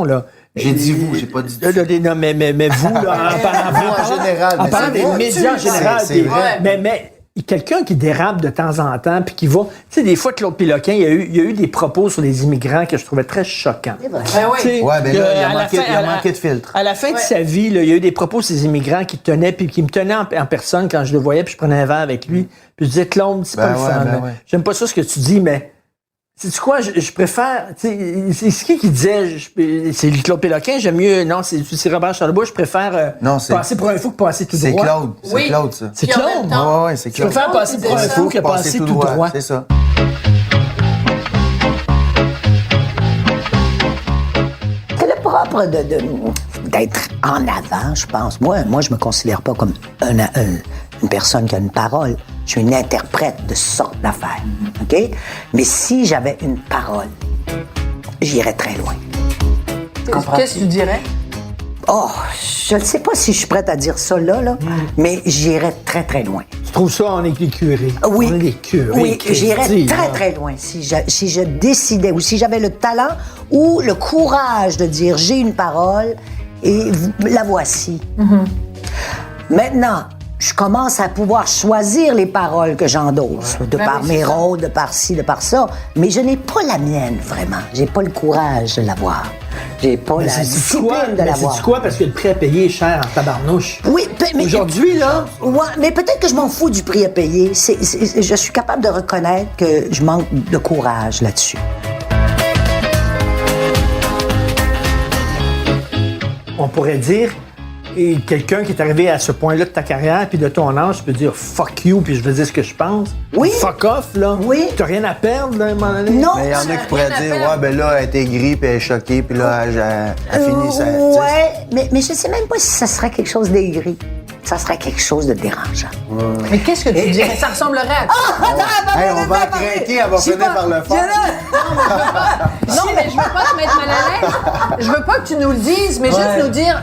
là. J'ai dit vous, j'ai pas dit tu. Non, mais vous, là, en général. en mais parlant c'est des vrai. médias en général, C'est vrai. mais quelqu'un qui dérape de temps en temps, puis qui va... Tu sais, des fois, Claude Péloquin, il y a eu des propos sur les immigrants que je trouvais très choquants. C'est vrai. Ben oui. Tu sais, Ouais, ben là, il à a la manqué, fin- il a à la- manqué de filtre. À la fin de sa vie, là, il y a eu des propos sur les immigrants qui tenaient, puis qui me tenaient en personne quand je le voyais, puis je prenais un verre avec lui. Puis je disais, Claude, c'est pas le fun. ben là. ouais. J'aime pas ça ce que tu dis, mais... Sais-tu quoi, je préfère... tu sais, c'est qui disait... c'est Claude Péloquin, j'aime mieux... Non, c'est Robert Charlebois, je préfère Non, c'est- passer pour un fou que passer tout C'est droit. Claude. C'est Oui. Claude, ça. C'est Puis en Claude? même temps- Ouais, c'est Je Claude. préfère passer pour un C'est fou que passer tout droit. C'est ça. C'est le propre d'être en avant, je pense. Moi, je me considère pas comme une personne qui a une parole. Je suis une interprète de sorte d'affaires. OK? Mais si j'avais une parole, j'irais très loin. Qu'est-ce que tu dirais? Oh, je ne sais pas si je suis prête à dire ça là, mais j'irais très, très loin. Tu trouves ça, on est des curés. Oui, On est des curés. oui, j'irais Christy, très, là. très loin si je décidais ou si j'avais le talent ou le courage de dire j'ai une parole et la voici. Maintenant, je commence à pouvoir choisir les paroles que j'endosse, de par mes rôles, de par ci, de par ça, mais je n'ai pas la mienne, vraiment. J'ai pas le courage de l'avoir. J'ai pas la C'est discipline quoi? de Mais l'avoir. c'est quoi? Parce que le prix à payer est cher en tabarnouche. Oui, mais Aujourd'hui, là... ouais, mais peut-être que je m'en fous du prix à payer. Je suis capable de reconnaître que je manque de courage là-dessus. On pourrait dire, et quelqu'un qui est arrivé à ce point-là de ta carrière puis de ton âge peut dire fuck you puis je veux dire ce que je pense. Oui. Fuck off, là. Oui. T'as rien à perdre, là, à un moment donné. Non. Mais il y en a qui pourraient rien à dire, faire. ouais, ben là, elle était gris, puis elle est choquée, puis là, elle finit ça. Ouais, mais je sais même pas si ça serait quelque chose d'aigri. Ça serait quelque chose de dérangeant. Mais qu'est-ce que tu dirais? Ça ressemblerait à quoi? Hey, on va craquer, elle va finir par le faire. Non, mais je veux pas te mettre mal à l'aise. Je veux pas que tu nous le dises, mais juste nous dire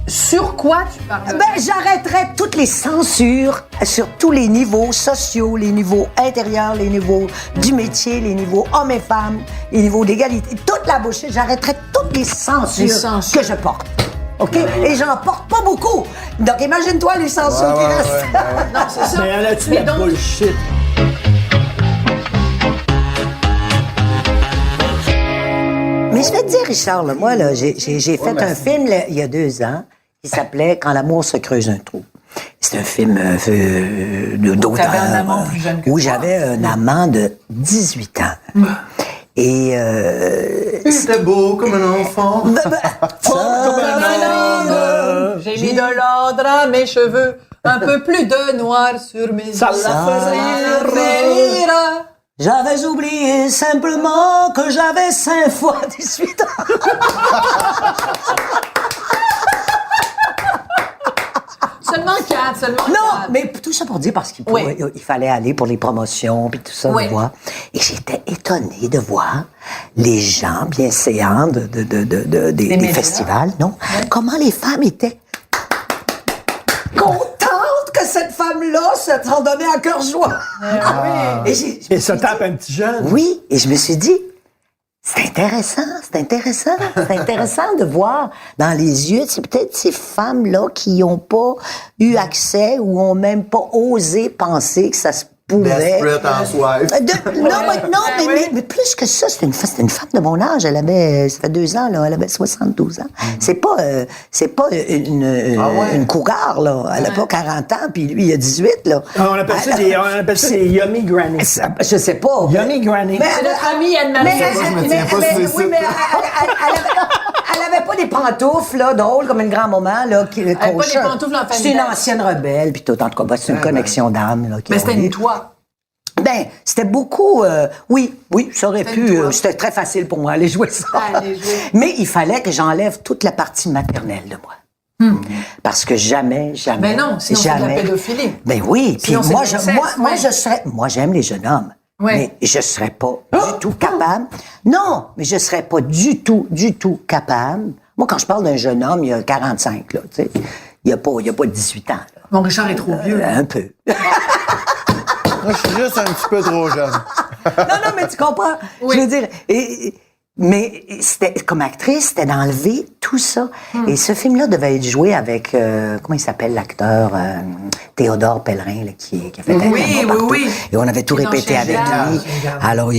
sur quoi tu parles. Ben, j'arrêterais toutes les censures sur tous les niveaux sociaux, les niveaux intérieurs, les niveaux du métier, les niveaux hommes et femmes, les niveaux d'égalité. Toute la bullshit, j'arrêterais toutes les censures, que je porte. OK? Et j'en porte pas beaucoup. Donc, imagine-toi les censures qui restent. Non, c'est ça. Mais en a-tu Mais la donc, bullshit? Mais je vais te dire, Richard, là, moi, là, j'ai fait un film là, il y a 2 ans qui s'appelait Quand l'amour se creuse un trou. C'est un film d'auteur. T'avais un amant plus jeune que où toi. j'avais un amant de 18 ans. Et C'était beau comme un enfant. j'ai mis de l'ordre à mes cheveux, un peu plus de noir sur mes Ça yeux. la faisait rire. j'avais oublié simplement que j'avais 5 fois 18 ans. Seulement 4, seulement 4. Non, mais tout ça pour dire parce qu'il Oui. il fallait aller pour les promotions puis tout ça, Oui. tu vois. Et j'étais étonnée de voir les gens bienséants des médias. festivals, non? Comment les femmes étaient contentes que cette femme-là s'en donnait à cœur joie. Et Et ça tape un petit jeune. oui, et je me suis dit, c'est intéressant de voir dans les yeux, c'est peut-être ces femmes-là qui n'ont pas eu accès ou ont même pas osé penser que ça se pouvait. Desperate Housewives. Mais plus que ça, c'était une femme de mon âge. Ça fait 2 ans, là, elle avait 72 ans. C'est pas une cougar, là. Elle a pas 40 ans, puis lui, il a 18, là. On appelle ça des yummy granny. Je sais pas. Yummy granny. C'est notre amie Anne-Marie. je me tiens pas sur les sites. Elle avait pas des pantoufles, là, drôles comme une grand-maman, là, qui avait pas des pantoufles en C'est une famille. ancienne rebelle, puis tout, en tout cas, c'est une connexion d'âme, là. Mais c'était une toi. Ben, c'était beaucoup... oui, ça aurait C'était pu... une toi. c'était très facile pour moi, aller jouer ça. Aller jouer. Mais il fallait que j'enlève toute la partie maternelle de moi. Parce que jamais... Ben non, sinon c'est de la pédophilie. Ben oui, puis Sinon, c'est moi, de l'inceste, moi, ouais. je serais... Moi, j'aime les jeunes hommes. Ouais. Mais je serais pas du tout capable. Non, mais je serais pas du tout capable. Moi, quand je parle d'un jeune homme, il y a 45, là, tu sais. Il n'y a pas 18 ans. Là. Mon Richard est trop vieux. Un peu. Moi, je suis juste un petit peu trop jeune. Non, mais tu comprends. Oui. Je veux dire, mais c'était, comme actrice, c'était d'enlever tout ça. Et ce film-là devait être joué avec, comment il s'appelle, l'acteur, Théodore Pellerin, là, qui a fait un Oui. Et on avait tout Il est dans répété Chien avec de garde. lui. Alors,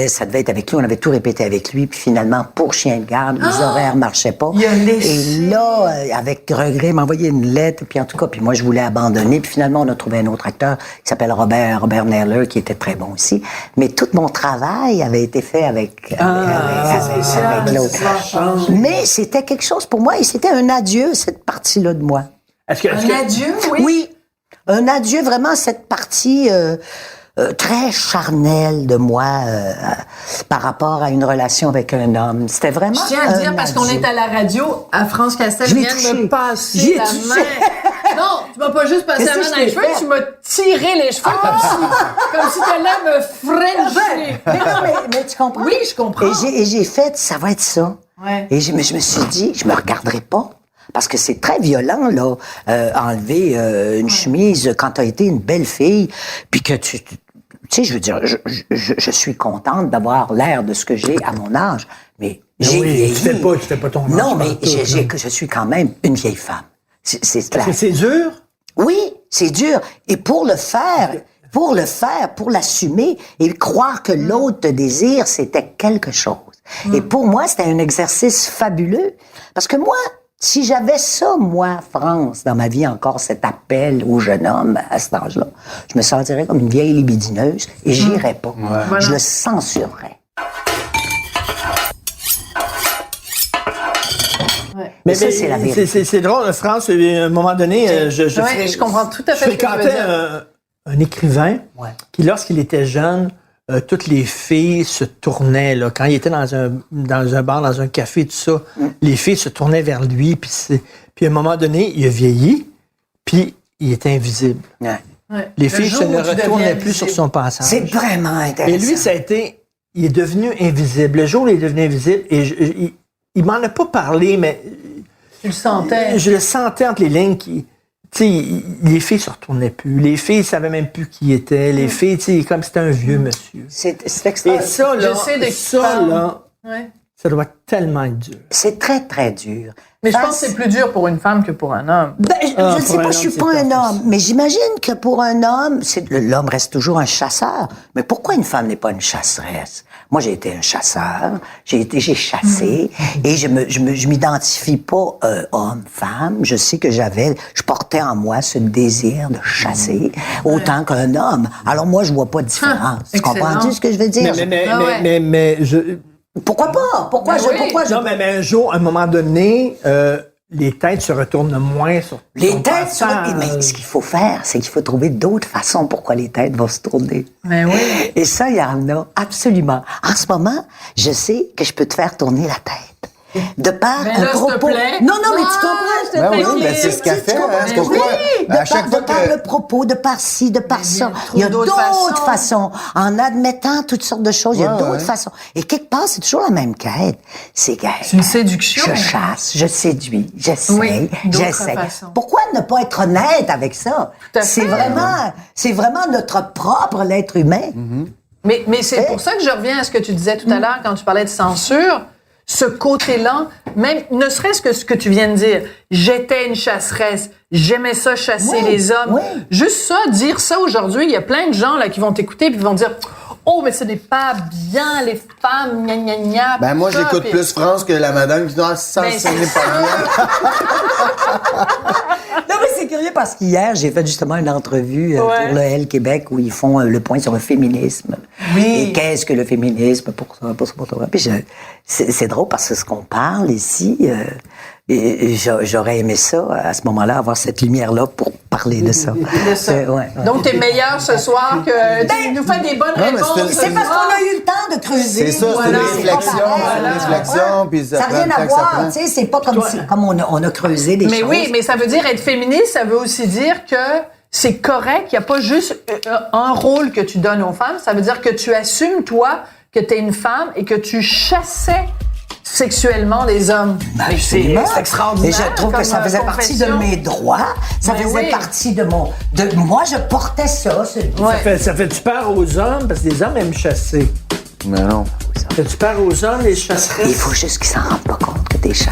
ça devait être avec lui. On avait tout répété avec lui. Puis finalement, pour Chien de garde, les horaires marchaient pas. Il a laissé. Et là, avec regret, il m'a envoyé une lettre. Puis en tout cas, puis moi, je voulais abandonner. Puis finalement, on a trouvé un autre acteur qui s'appelle Robert Nerler, qui était très bon aussi. Mais tout mon travail avait été fait avec l'autre. Mais c'était quelque chose pour moi et c'était un adieu, cette partie-là de moi. Est-ce que, Un adieu, oui. Oui, un adieu vraiment à cette partie très charnelle de moi par rapport à une relation avec un homme. C'était vraiment Je tiens à un dire, parce qu'on adieu. est à la radio, à France Castel Je l'ai vient de me touché. passer J'y ai la touché. main. Non, tu m'as pas juste passé Qu'est-ce la que main je dans les t'ai cheveux, fait? tu m'as tiré les cheveux comme si t'allais me frencher. Mais non, mais tu comprends? Oui, je comprends. Et j'ai fait, ça va être ça. Ouais. Et je me suis dit, je me regarderai pas. Parce que c'est très violent, là, enlever une chemise quand t'as été une belle fille, puis que tu sais, je veux dire, je suis contente d'avoir l'air de ce que j'ai à mon âge, mais j'ai vieilli. tu fais pas ton âge. Non, mais partout, je suis quand même une vieille femme. C'est clair. C'est dur? Oui, c'est dur. Et pour l'assumer et croire que l'autre te désire, c'était quelque chose. Et pour moi, c'était un exercice fabuleux. Parce que moi, si j'avais ça, moi, France, dans ma vie encore, cet appel au jeune homme à cet âge-là, je me sentirais comme une vieille libidineuse et j'irais pas. Je le censurerais. Mais ça, c'est la vérité. C'est drôle, France, à un moment donné, Je comprends tout à fait ce que tu veux fréquentais dire. un écrivain Ouais. qui, lorsqu'il était jeune, toutes les filles se tournaient, là, quand il était dans un bar, dans un café, tout ça, les filles se tournaient vers lui, puis à un moment donné, il a vieilli, puis il était invisible. Ouais. Ouais. Les Le filles jour se où ne tu deviens retournaient plus invisible. sur son passage. C'est vraiment intéressant. Et lui, ça a été... Il est devenu invisible. Le jour où il est devenu invisible, et il m'en a pas parlé, mais Tu le sentais. je le sentais entre les lignes qui... Tu sais, les filles se retournaient plus. Les filles savaient même plus qui il était. Les filles, tu sais, comme c'était un vieux monsieur. C'est Et extraordinaire. ça, là, Je sais de qui tu ça, parles. là, Ouais. ça doit tellement être dur. C'est très, très dur. Mais je pense que c'est plus dur pour une femme que pour un homme. Ben, je ne pour sais un pas, homme, je suis c'est pas pas un homme, facile. mais j'imagine que pour un homme, l'homme reste toujours un chasseur. Mais pourquoi une femme n'est pas une chasseresse? Moi, j'ai été un chasseur, j'ai chassé, et je m'identifie pas homme, femme. Je sais que je portais en moi ce désir de chasser autant qu'un homme. Alors moi, je vois pas de différence. Tu excellent. comprends-tu ce que je veux dire? Ah ouais. Mais Pourquoi pas? Pourquoi non, mais un jour, à un moment donné, les têtes se retournent moins sur Les ton têtes sur... passage. Mais ce qu'il faut faire, c'est qu'il faut trouver d'autres façons pourquoi les têtes vont se tourner. Mais oui. Et ça, il y en a absolument. En ce moment, je sais que je peux te faire tourner la tête. De par Mais un là, s'il te propos. plaît. Non, mais tu Ah, comprends? je te Ben oui, taquine. ben c'est ce qu'elle Tu fait. comprends Hein, ce c'est que je veux pourquoi, dire? à chaque fois de par que... le propos, de par ci, de par ça. Il y a d'autres d'autres façons. façons. En admettant toutes sortes de choses, il y a Ouais, d'autres ouais. façons. Et quelque part, c'est toujours la même quête. C'est une séduction. Je chasse, je séduis, j'essaie, Oui, d'autres j'essaie. façons. Pourquoi ne pas être honnête avec ça? Tout à C'est fait. vraiment notre propre l'être humain. Mais c'est pour ça que je reviens à ce que tu disais tout à l'heure quand tu parlais de censure. Ce côté-là, même, ne serait-ce que ce que tu viens de dire, j'étais une chasseresse, j'aimais ça chasser Oui, les hommes. oui. Juste ça, dire ça aujourd'hui, il y a plein de gens là qui vont t'écouter puis qui vont dire, oh, mais ce n'est pas bien les femmes, gna gna gna. Ben moi, ça, j'écoute puis- plus France que la madame qui dit « Ah, ça, Ben, ce n'est c'est pas bien. Non, mais c'est curieux parce qu'hier, j'ai fait justement une entrevue Ouais. pour le L Québec où ils font le point sur le féminisme. Oui. Et qu'est-ce que le féminisme pour ça, pour ça, pour ça. Puis c'est drôle parce que ce qu'on parle ici, et j'aurais aimé ça, à ce moment-là, avoir cette lumière-là pour parler de ça. De ça. Ouais. Donc, t'es meilleur ce soir que tu nous fais des bonnes mais réponses. c'est- ce C'est parce soir. qu'on a eu le temps de creuser. C'est ça, c'est Voilà. une pas réflexion, pareil. c'est une réflexion, puis ça Ça prend n'a rien le à temps que ça voir, prend. tu sais, c'est pas comme, comme on a creusé des Mais choses. oui, mais ça veut dire être féministe, ça veut aussi dire que c'est correct, il n'y a pas juste un rôle que tu donnes aux femmes, ça veut dire que tu assumes, toi, que tu es une femme et que tu chassais sexuellement des hommes. Mais c'est extraordinaire. Et je trouve que ça faisait partie de mes droits. Ça faisait partie de mon... moi, je portais ça. Ça fait-tu peur aux hommes? Parce que les hommes aiment chasser. Mais non. Ça fait-tu peur aux hommes, les chasseresses? Il faut juste qu'ils s'en rendent pas compte que t'es chasse.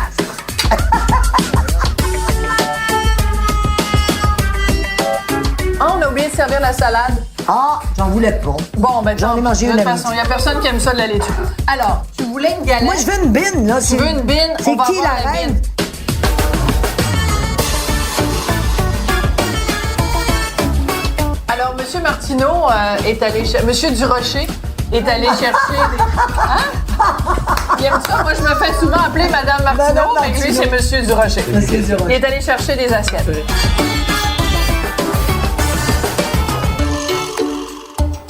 On a oublié de servir la salade. Ah, j'en voulais pas. Bon, ben J'en ai mangé une de toute à façon, il midi. n'y a personne qui aime ça de la laitue. Alors, tu voulais une galette? Moi, je veux une bine, là. Tu veux une bine? C'est On va qui avoir la reine? bine. Alors, M. Martineau est allé... M. Durocher est allé chercher des... Hein? Il aime ça. Moi, je me fais souvent appeler Madame Martineau, mais lui, c'est M. Durocher. Il est allé chercher des assiettes.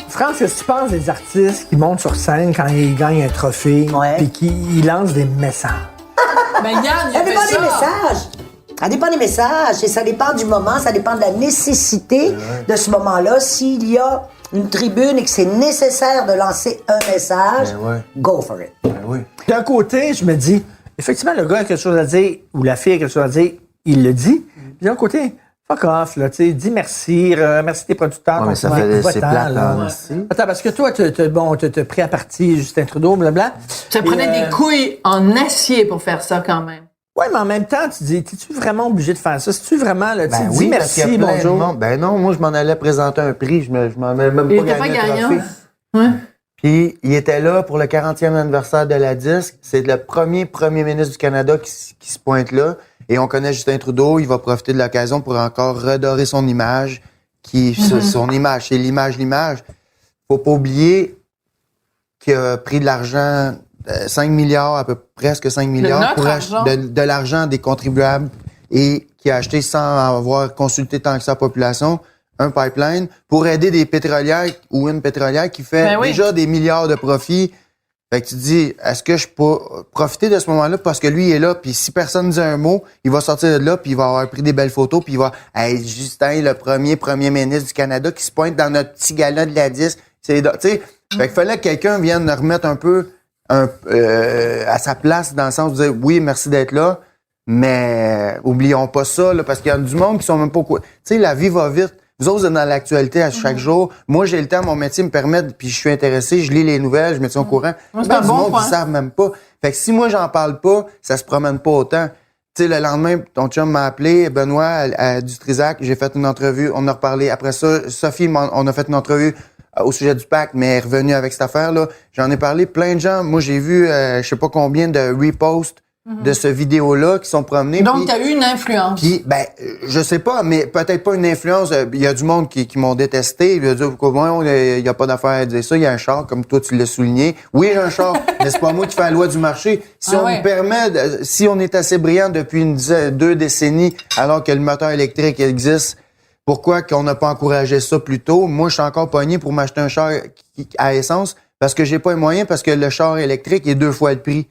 France, qu'est-ce que tu penses des artistes qui montent sur scène quand ils gagnent un trophée et qui lancent des messages? Ben, Yann, il Ça a fait dépend ça. des messages. Ça dépend des messages et ça dépend du moment, ça dépend de la nécessité de ce moment-là. S'il y a une tribune et que c'est nécessaire de lancer un message, go for it. D'un côté, je me dis, effectivement, le gars a quelque chose à dire ou la fille a quelque chose à dire, il le dit. Puis d'un côté, fuck off, là, tu sais, dis merci, remercie tes producteurs. Ouais, mais ça fait c'est plate, là. Merci. Attends, parce que toi, t'as pris à partie Justin Trudeau, blablabla. Ça prenait des couilles en acier pour faire ça, quand même. Ouais, mais en même temps, tu dis, t'es-tu vraiment obligé de faire ça? C'est-tu vraiment, là, tu dis Parce qu'il merci, y a plein de bonjour? monde. Ben non, moi, je m'en allais présenter un prix. Je m'en avais même Il pas était pas gagné un gagnant. trophée. Ouais. Puis, il était là pour le 40e anniversaire de la disque. C'est le premier ministre du Canada qui se pointe là. Et on connaît Justin Trudeau. Il va profiter de l'occasion pour encore redorer son image. Son image, c'est l'image. Faut pas oublier qu'il a pris de l'argent, 5 milliards, à peu près, presque 5 milliards, notre pour argent. de l'argent des contribuables et qui a acheté sans avoir consulté tant que ça la population, un pipeline pour aider des pétrolières ou une pétrolière qui fait Ben oui. déjà des milliards de profits. Fait que tu te dis, est-ce que je peux profiter de ce moment-là parce que lui il est là, puis si personne dit un mot, il va sortir de là, puis il va avoir pris des belles photos, puis il va être Justin, le premier ministre du Canada qui se pointe dans notre petit gala de la disque. Tu sais, fait qu'il fallait que quelqu'un vienne remettre un peu à sa place dans le sens de dire oui, merci d'être là, mais oublions pas ça, là, parce qu'il y a du monde qui sont même pas au courant. Tu sais, la vie va vite. Vous autres, vous êtes dans l'actualité à chaque jour. Moi, j'ai le temps, mon métier me permet, puis je suis intéressé, je lis les nouvelles, je me tiens au courant. Moi, c'est Ben, un du bon monde point. qui savent même pas. Fait que si moi, j'en parle pas, ça se promène pas autant. Tu sais, le lendemain, ton chum m'a appelé, Benoît, à Dutrisac, j'ai fait une entrevue, on a reparlé. Après ça, Sophie, on a fait une entrevue au sujet du pacte, mais elle est revenue avec cette affaire-là. J'en ai parlé, plein de gens. Moi, j'ai vu, je sais pas combien de reposts de ce vidéo-là qui sont promenés. Donc, puis- tu as eu une influence. puis, je sais pas, mais peut-être pas une influence. Il y a du monde qui m'ont détesté. Il a dit, comment il y a pas d'affaire à dire ça. Il y a un char, comme toi, tu l'as souligné. Oui, j'ai un char, mais c'est pas moi qui fais la loi du marché. Si on nous permet, si on est assez brillant depuis 2 décennies, alors que le moteur électrique existe, pourquoi qu'on n'a pas encouragé ça plus tôt? Moi, je suis encore pogné pour m'acheter un char à essence parce que j'ai pas les moyens, parce que le char électrique est 2 fois le prix.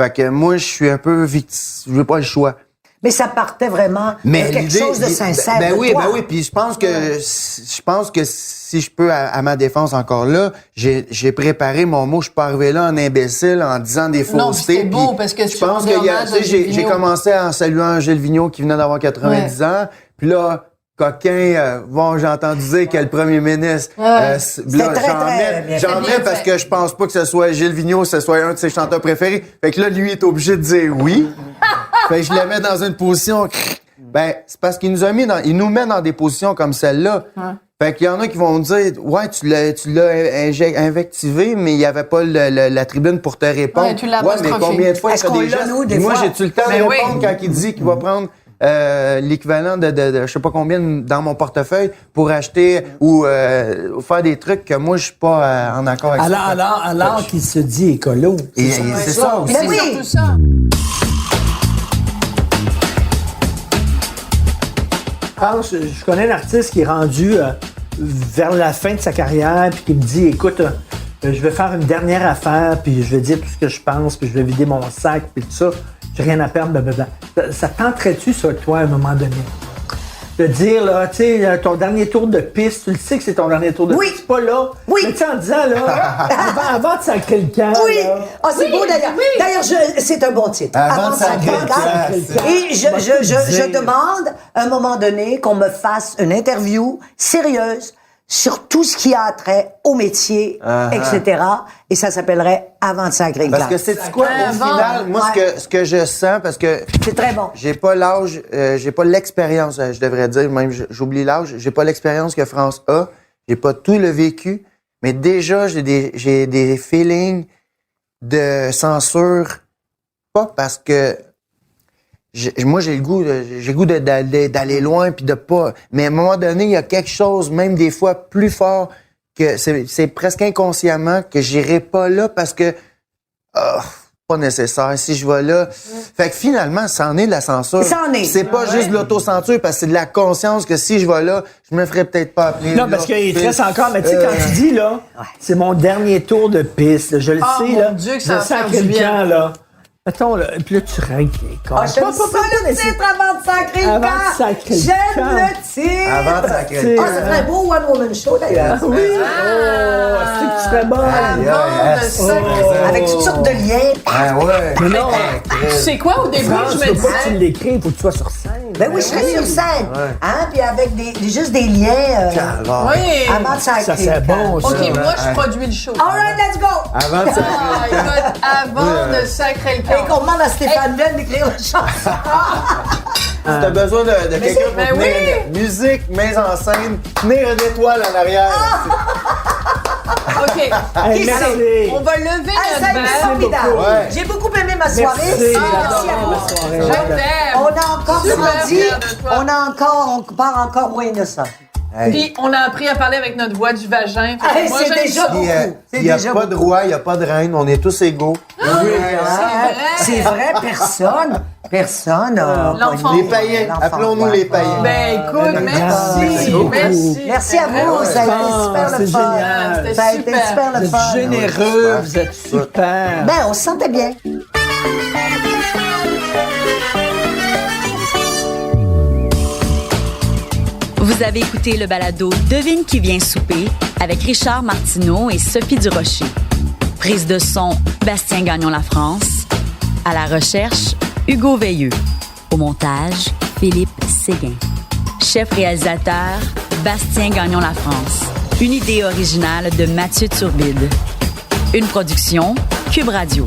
Fait que moi, je suis un peu victime. J'ai pas le choix. Mais ça partait vraiment de quelque chose de sincère. Ben de oui, toi. ben oui. Puis je pense que si je peux, à ma défense encore là, j'ai préparé mon mot. Je suis pas arrivé là en imbécile en disant des faussetés. Non, puis c'était beau, puis parce que je tu pense rendais qu'il y a, hommage tu sais, à Gilles j'ai Vigneault. commencé en saluant Gilles Vigneault qui venait d'avoir 90 ans. Puis là, coquin, bon, j'ai entendu dire que le premier ministre, là, C'était très, très bien j'en fait. mets parce que je pense pas que ce soit Gilles Vigneault, ce soit un de ses chanteurs préférés. Fait que là, lui, il est obligé de dire oui. Fait que je le mets dans une position, ben, c'est parce qu'il il nous met dans des positions comme celle-là. Fait qu'il y en a qui vont dire, ouais, tu l'as invectivé, mais il y avait pas la tribune pour te répondre. Ouais, tu l'as mais apostrophé. combien de fois il Est-ce fait qu'on des l'a, gestes? nous, des Moi, fois? j'ai-tu le temps Ben de oui. répondre quand il dit qu'il va prendre l'équivalent de je sais pas combien dans mon portefeuille pour acheter ou faire des trucs que moi, je suis pas en accord avec ça. Alors qu'il se dit écolo. Et c'est ça aussi. C'est oui. surtout ça. Je connais un artiste qui est rendu vers la fin de sa carrière puis qui me dit, écoute, je vais faire une dernière affaire puis je vais dire tout ce que je pense puis je vais vider mon sac puis tout ça. J'ai rien à perdre, blablabla. Ça tenterait-tu, ça, toi, à un moment donné? de dire, là, tu sais, ton dernier tour de piste, tu le sais que c'est ton dernier tour de Oui. piste. C'est pas là. Oui. Mais tu sais, en disant, là, avant de sacrer le camp. Oui! là, Ah, c'est beau d'ailleurs. oui. D'ailleurs, c'est un bon titre. Avant de sacrer sacrer le camp. le camp. Et je dire. demande, à un moment donné, qu'on me fasse une interview sérieuse sur tout ce qui a trait au métier, etc. Et ça s'appellerait Avant de sacrer le camp. Parce que c'est quoi, au final, moi, ce que je sens, parce que C'est très bon. j'ai pas l'âge, j'ai pas l'expérience, je devrais dire, même j'oublie l'âge, j'ai pas l'expérience que France a, j'ai pas tout le vécu, mais déjà, j'ai des feelings de censure, pas parce que moi, j'ai le goût d'aller loin puis de pas. Mais à un moment donné, il y a quelque chose, même des fois plus fort, que c'est presque inconsciemment que j'irai pas là parce que pas nécessaire. Si je vais là, fait que finalement, ça en est de la censure. Ça en est. C'est pas juste de l'autocensure parce que c'est de la conscience que si je vais là, je me ferais peut-être pas appeler. Non, là. parce qu'il te reste encore, mais tu sais, quand tu dis, là, c'est mon dernier tour de piste, là, je le sais, mon là, Dieu, que ça je va faire sacre du le bien. camp, là. Mettons, là, puis là, tu règles les corps. Ah, j'aime ça le titre Avant de sacrer le Avant de camp. sacrer le J'aime camp. le titre. Avant de sacrer le Ah, ça ferait un beau one-woman show, d'ailleurs. Oui! Oh, c'est que tu serais bon! Avant de sacrer. Avec toutes sortes de liens. Ah ouais. Mais non! C'est quoi, au début, France, je me faut pas que tu disais... l'écris, il faut que tu sois sur scène. Ben oui, je serais sur scène. Hein, puis avec juste des liens Oui. avant de sacrer Ça, c'est le camp. bon, ça. OK, moi, je produis le show. All right, let's go. Avant de sacrer Ah, écoute, avant de sacrer le Et camp. qu'on demande à Stéphane Bell d'écrire la chanson. Si t'as besoin de quelqu'un pour mais tenir oui. une musique, mise en scène, tenir une étoile en arrière. OK. Hey, merci! On va lever Ah, ça a notre été verre. formidable. Ouais. J'ai beaucoup aimé ma soirée. Merci, Merci à vous. ma soirée. Je t'aime. On a encore Super grandi. fière de toi. On part encore moins innocent. Puis on a appris à parler avec notre voix du vagin. Fait que Hey, moi, c'est j'aime déjà ça. beaucoup. C'est Il n'y a déjà pas de beaucoup. roi, il n'y a pas de reine, on est tous égaux. C'est vrai, personne. L'enfant. Les païens, appelons-nous les païens. Ben écoute, merci. beaucoup. Merci. Merci à vous, ça a été super le c'est fun. génial. C'était Ça a été super. super le Vous fun. êtes généreux, vous êtes super. Ben, on se sentait bien. Vous avez écouté le balado Devine qui vient souper avec Richard Martineau et Sophie Durocher. Prise de son, Bastien Gagnon-La France. À la recherche, Hugo Veilleux. Au montage, Philippe Séguin. Chef réalisateur, Bastien Gagnon-La France. Une idée originale de Mathieu Turbide. Une production, Cube Radio.